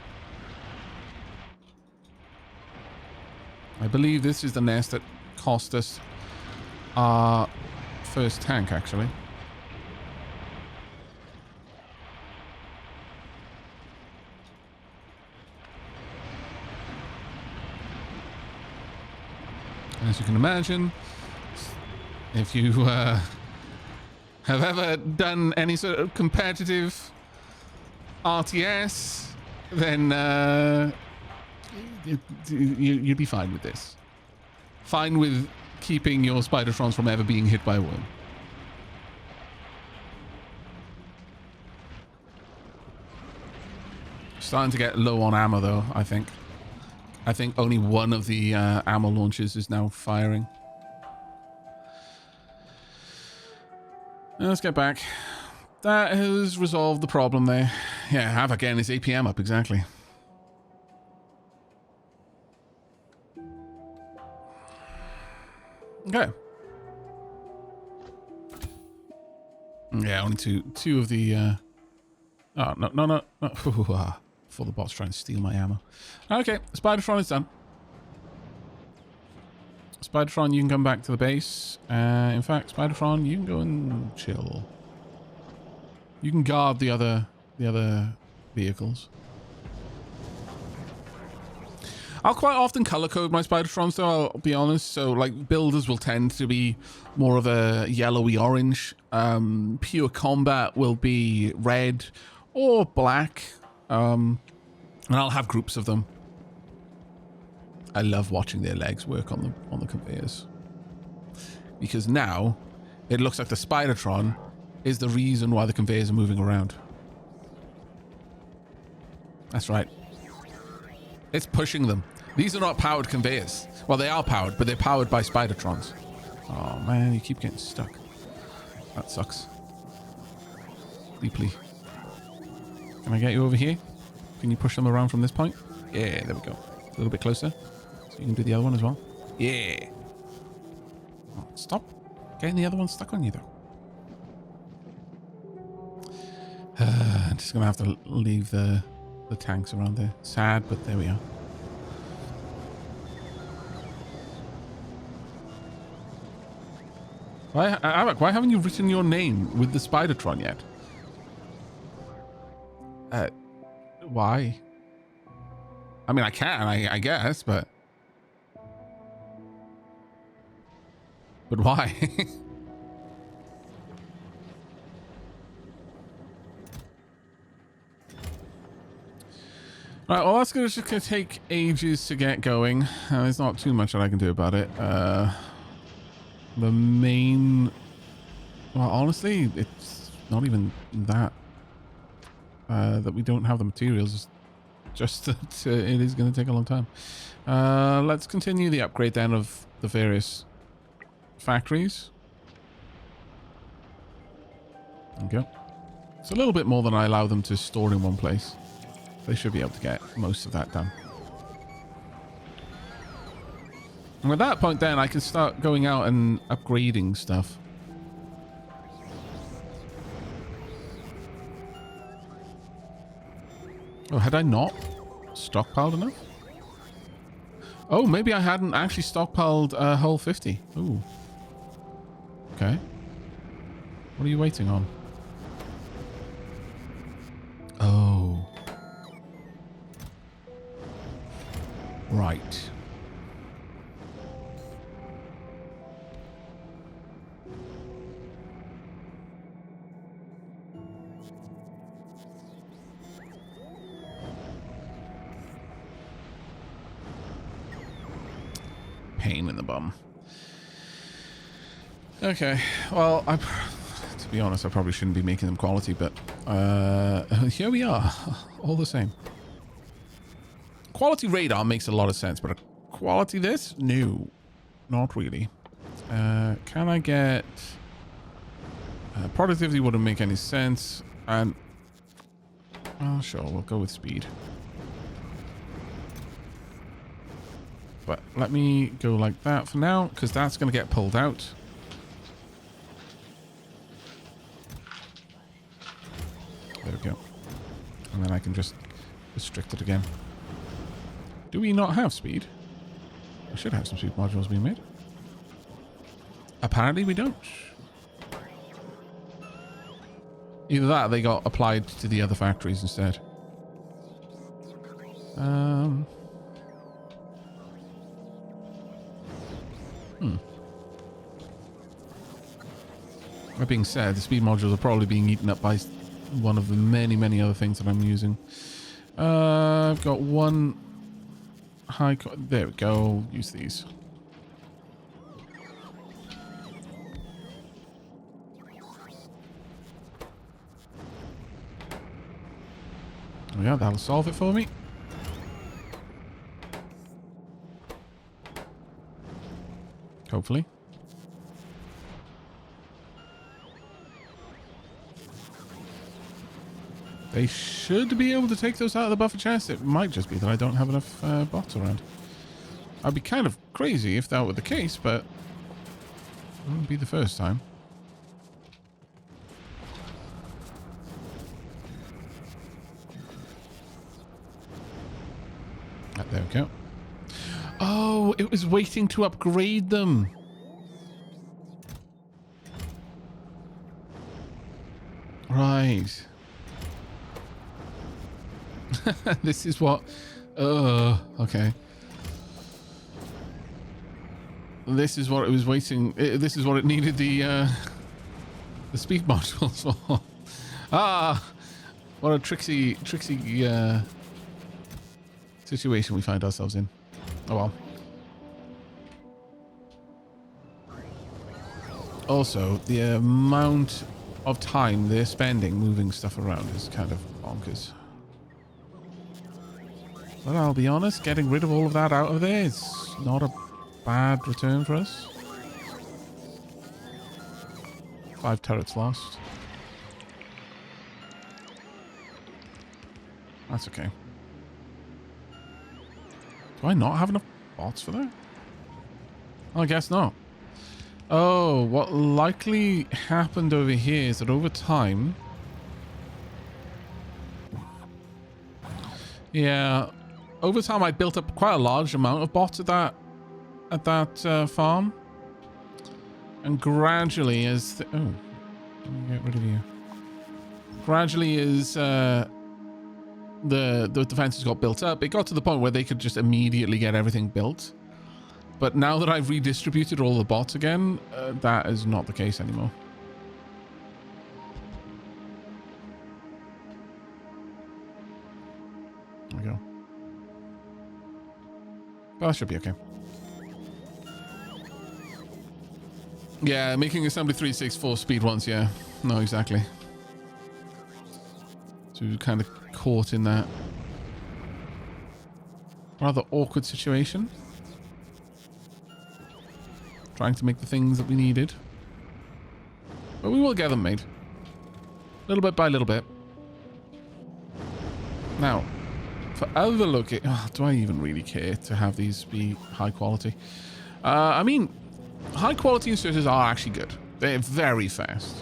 A: I believe this is the nest that cost us our first tank, actually. As you can imagine, if you have ever done any sort of competitive RTS, then you'd be fine with this. Fine with keeping your Spidertrons from ever being hit by a worm. Starting to get low on ammo, though, I think. I think only one of the ammo launchers is now firing. Let's get back. That has resolved the problem there. Yeah, Aavak getting his APM up, exactly. Okay. Yeah, only two of the... Oh, no. Before the bot's trying to steal my ammo. Okay, Spidertron is done. Spidertron, you can come back to the base. In fact, Spidertron, you can go and chill. You can guard the other vehicles. I'll quite often color code my Spidertrons, though, I'll be honest. So, like, builders will tend to be more of a yellowy orange. Pure combat will be red or black. And I'll have groups of them. I love watching their legs work on the conveyors, because now it looks like the Spidertron is the reason why the conveyors are moving around. That's right. It's pushing them. These are not powered conveyors. Well, they are powered, but they're powered by Spidertrons. Oh man, you keep getting stuck. That sucks. Deeply. Can I get you over here? Can you push them around from this point? Yeah, there we go. A little bit closer. So you can do the other one as well. Yeah. Oh, stop getting the other one stuck on you, though. I'm just going to have to leave the tanks around there. Sad, but there we are. Aavak, why haven't you written your name with the Spidertron yet? Why? I mean, I can, I guess, but why? Right, well, that's just going to take ages to get going. There's not too much that I can do about it. The main... Well, honestly, it's not even that that we don't have the materials. It's just that it is going to take a long time. Let's continue the upgrade then of the various factories. There we go. It's a little bit more than I allow them to store in one place. They should be able to get most of that done. And at that point then, I can start going out and upgrading stuff. Oh, had I not stockpiled enough? Oh, maybe I hadn't actually stockpiled a whole 50. Ooh. Okay. What are you waiting on? Oh. Right. Pain in the bum. Okay. Well, to be honest, I probably shouldn't be making them quality, but here we are. All the same. Quality radar makes a lot of sense, but a quality this? No, not really. Can I get... productivity wouldn't make any sense. And... oh, sure, we'll go with speed. But let me go like that for now, because that's going to get pulled out. There we go. And then I can just restrict it again. Do we not have speed? We should have some speed modules being made. Apparently we don't. Either that or they got applied to the other factories instead. That being said, the speed modules are probably being eaten up by one of the many, many other things that I'm using. I've got one high... there we go. Use these. Oh yeah, that'll solve it for me. Hopefully. They should be able to take those out of the buffer chest. It might just be that I don't have enough bots around. I'd be kind of crazy if that were the case, but it wouldn't be the first time. There we go. Oh, it was waiting to upgrade them. Right. This is what... okay. This is what it was waiting... this is what it needed the speed modules for. Ah! What a tricksy situation we find ourselves in. Oh well. Also, the amount of time they're spending moving stuff around is kind of bonkers. But I'll be honest, getting rid of all of that out of there is not a bad return for us. 5 turrets lost. That's okay. Do I not have enough bots for that? I guess not. Oh, what likely happened over here is that over time... yeah, over time I built up quite a large amount of bots at that farm. And gradually as... oh, let me get rid of you. Gradually as the defenses got built up. It got to the point where they could just immediately get everything built. But now that I've redistributed all the bots again, that is not the case anymore. There we go. But that should be okay. Yeah, making assembly 364 speed once, yeah. No, exactly. So we were kind of caught in that rather awkward situation. Trying to make the things that we needed. But we will get them made. Little bit by little bit. Now, for other locations... Oh, do I even really care to have these be high quality? I mean, high quality inserters are actually good. They're very fast.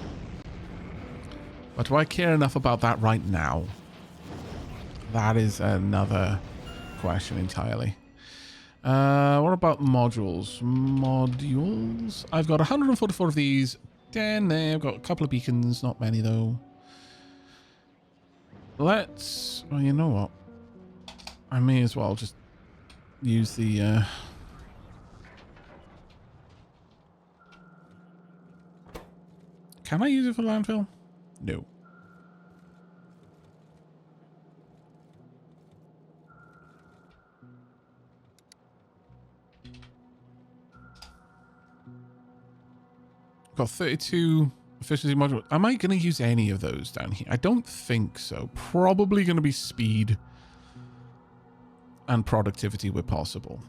A: But do I care enough about that right now? That is another question entirely. What about modules? Modules? I've got 144 of these. 10 there. I've got a couple of beacons. Not many, though. Let's... Well, you know what? I may as well just use the... Can I use it for landfill? No. Got 32 efficiency modules. Am I going to use any of those down here? I don't think so. Probably going to be speed and productivity where possible.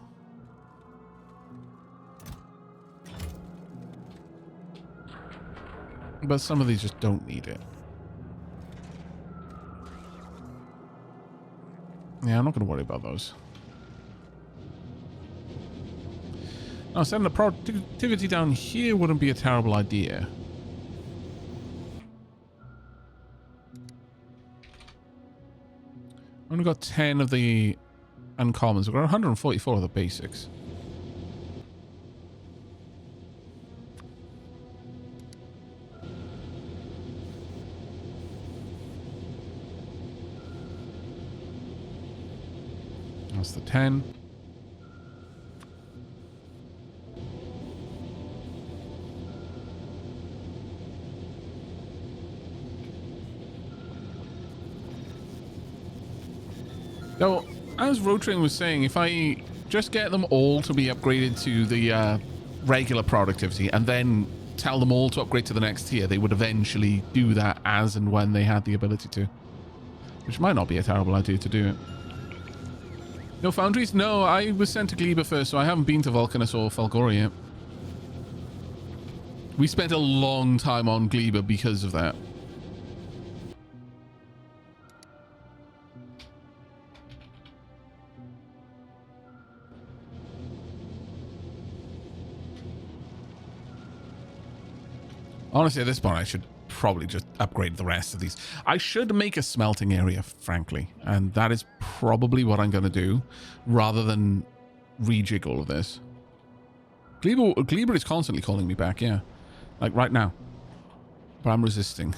A: But some of these just don't need it. Yeah, I'm not going to worry about those. Now, setting the productivity down here wouldn't be a terrible idea. Only got 10 of the uncommons. We've got 144 of the basics. That's the 10. So, as Rotrain was saying, if I just get them all to be upgraded to the regular productivity and then tell them all to upgrade to the next tier, they would eventually do that as and when they had the ability to. Which might not be a terrible idea to do it. No foundries? No, I was sent to Gleba first, so I haven't been to Vulcanus or Falgoria yet. We spent a long time on Gleba because of that. Honestly, at this point, I should probably just upgrade the rest of these. I should make a smelting area, frankly. And that is probably what I'm going to do, rather than rejig all of this. Gleba is constantly calling me back, yeah. Like right now. But I'm resisting.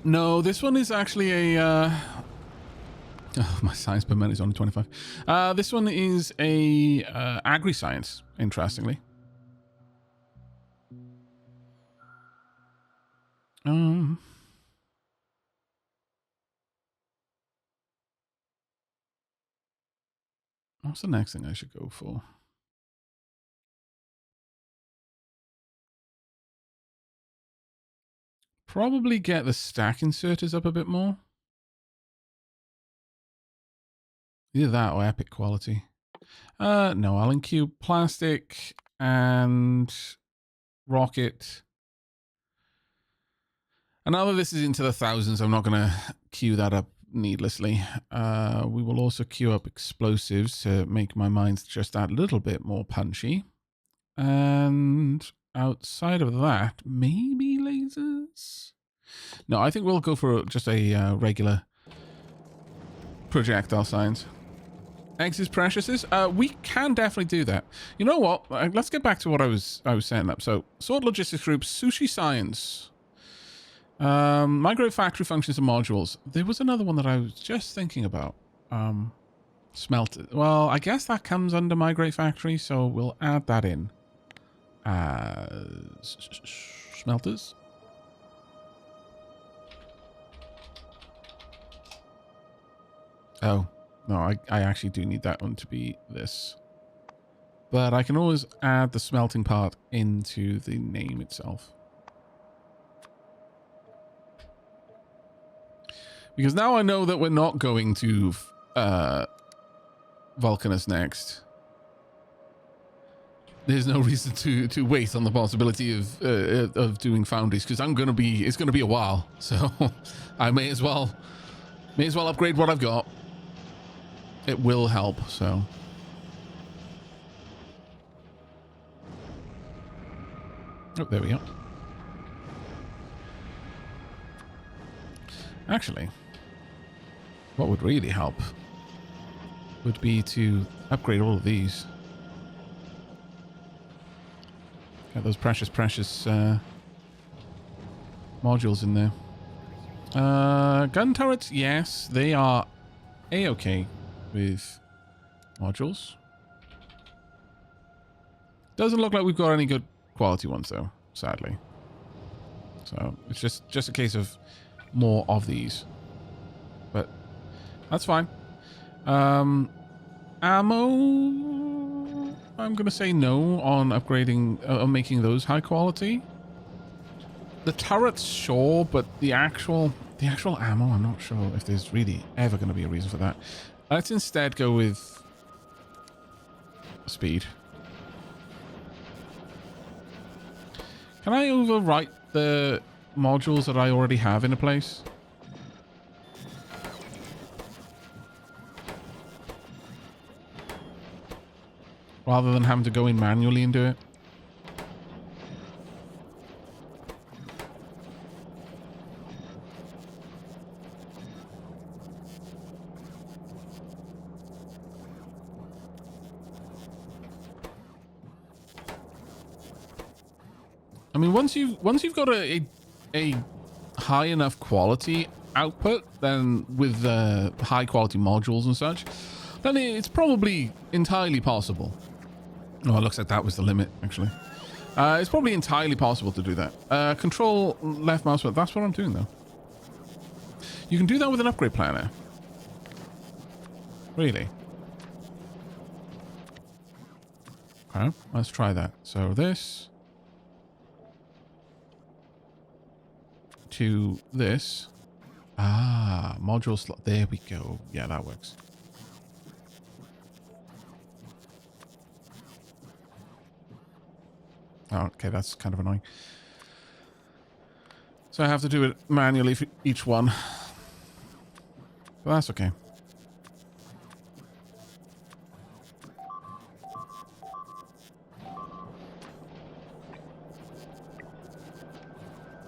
A: No, this one is actually a... Oh, my science per minute is only 25. This one is a agri-science, interestingly. What's the next thing I should go for? Probably get the stack inserters up a bit more. Either that or epic quality. No, I'll include plastic and rocket. And now that this is into the thousands, I'm not going to queue that up needlessly. We will also queue up explosives to make my mines just that little bit more punchy. And outside of that, maybe lasers? No, I think we'll go for just a regular projectile science. Eggs is precious. We can definitely do that. You know what? Let's get back to what I was setting up. So, Sword Logistics Group, Sushi Science, Migrate Factory Functions and Modules. There was another one that I was just thinking about. Smelter. Well, I guess that comes under Migrate Factory, so we'll add that in. Smelters. Oh, no, I actually do need that one to be this. But I can always add the smelting part into the name itself. Because now I know that we're not going to Vulcanus next. There's no reason to wait on the possibility of doing foundries, because it's gonna be a while. So I may as well upgrade what I've got. It will help. So oh, there we go. Actually, what would really help would be to upgrade all of these. Got those precious modules in there. Gun turrets, yes, they are a-okay with modules. Doesn't look like we've got any good quality ones though, sadly. So it's just a case of more of these, but that's fine. Ammo, I'm gonna say no on upgrading, on making those high quality. The turrets, sure, but the actual ammo, I'm not sure if there's really ever going to be a reason for that. Let's instead go with speed. Can I overwrite the modules that I already have in a place? Rather than having to go in manually and do it? I mean, once you've got a high enough quality output, then with high quality modules and such, then it's probably entirely possible. Oh, it looks like that was the limit, actually. It's probably entirely possible to do that. Control left mouse button. That's what I'm doing, though. You can do that with an upgrade planner. Really? Okay, let's try that. So this to this. Ah, module slot. There we go. Yeah, that works. Oh, okay, that's kind of annoying. So I have to do it manually for each one. But that's okay.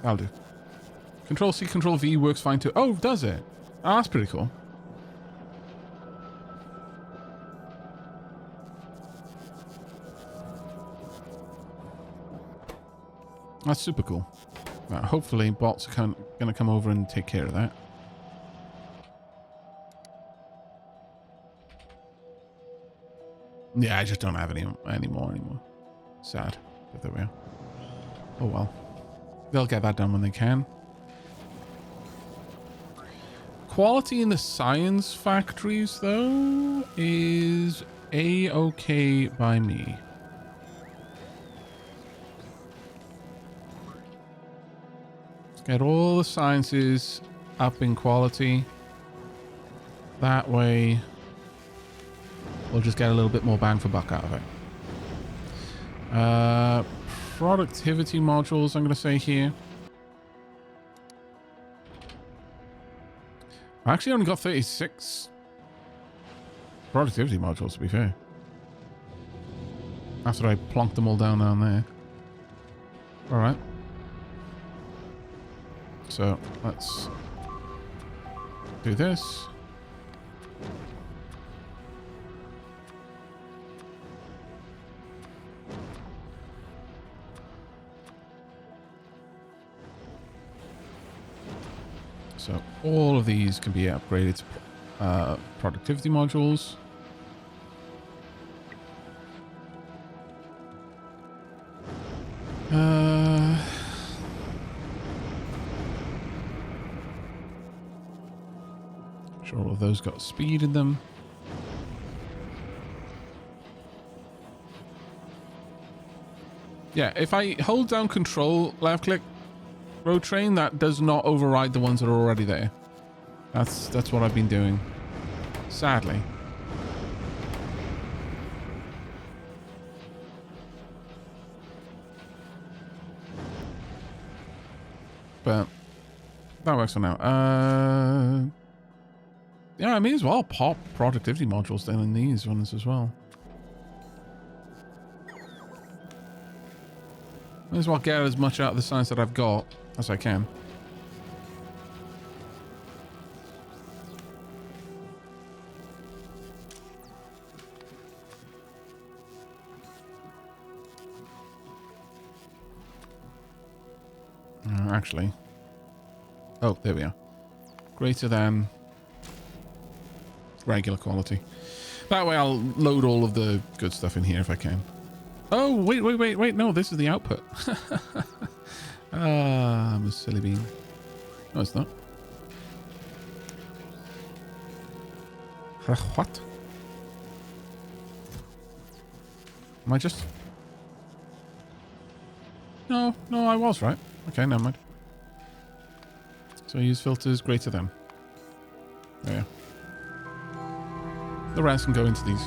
A: That'll do. Control C, Control V works fine too. Oh, does it? Oh, that's pretty cool. That's super cool. Hopefully bots are going to come over and take care of that. Yeah, I just don't have any more anymore. Sad. But there we are. Oh well. They'll get that done when they can. Quality in the science factories, though, is a-okay by me. Get all the sciences up in quality. That way, we'll just get a little bit more bang for buck out of it. Productivity modules, I'm going to say here. I actually only got 36 productivity modules, to be fair. After I plonked them all down there. All right. So let's do this. So all of these can be upgraded to productivity modules. Sure, all of those got speed in them. Yeah, if I hold down control, left click, road train, that does not override the ones that are already there. That's what I've been doing. Sadly. But that works for now. Yeah, I may as well pop productivity modules then in these ones as well. May as well get as much out of the science that I've got as I can. Actually. Oh, there we are. Greater than regular quality. That way I'll load all of the good stuff in here if I can. Oh, wait. No, this is the output. I'm a silly bean. No, it's not. What? Am I just... No, I was right. Okay, never mind. So use filters greater than. There. The rest can go into these.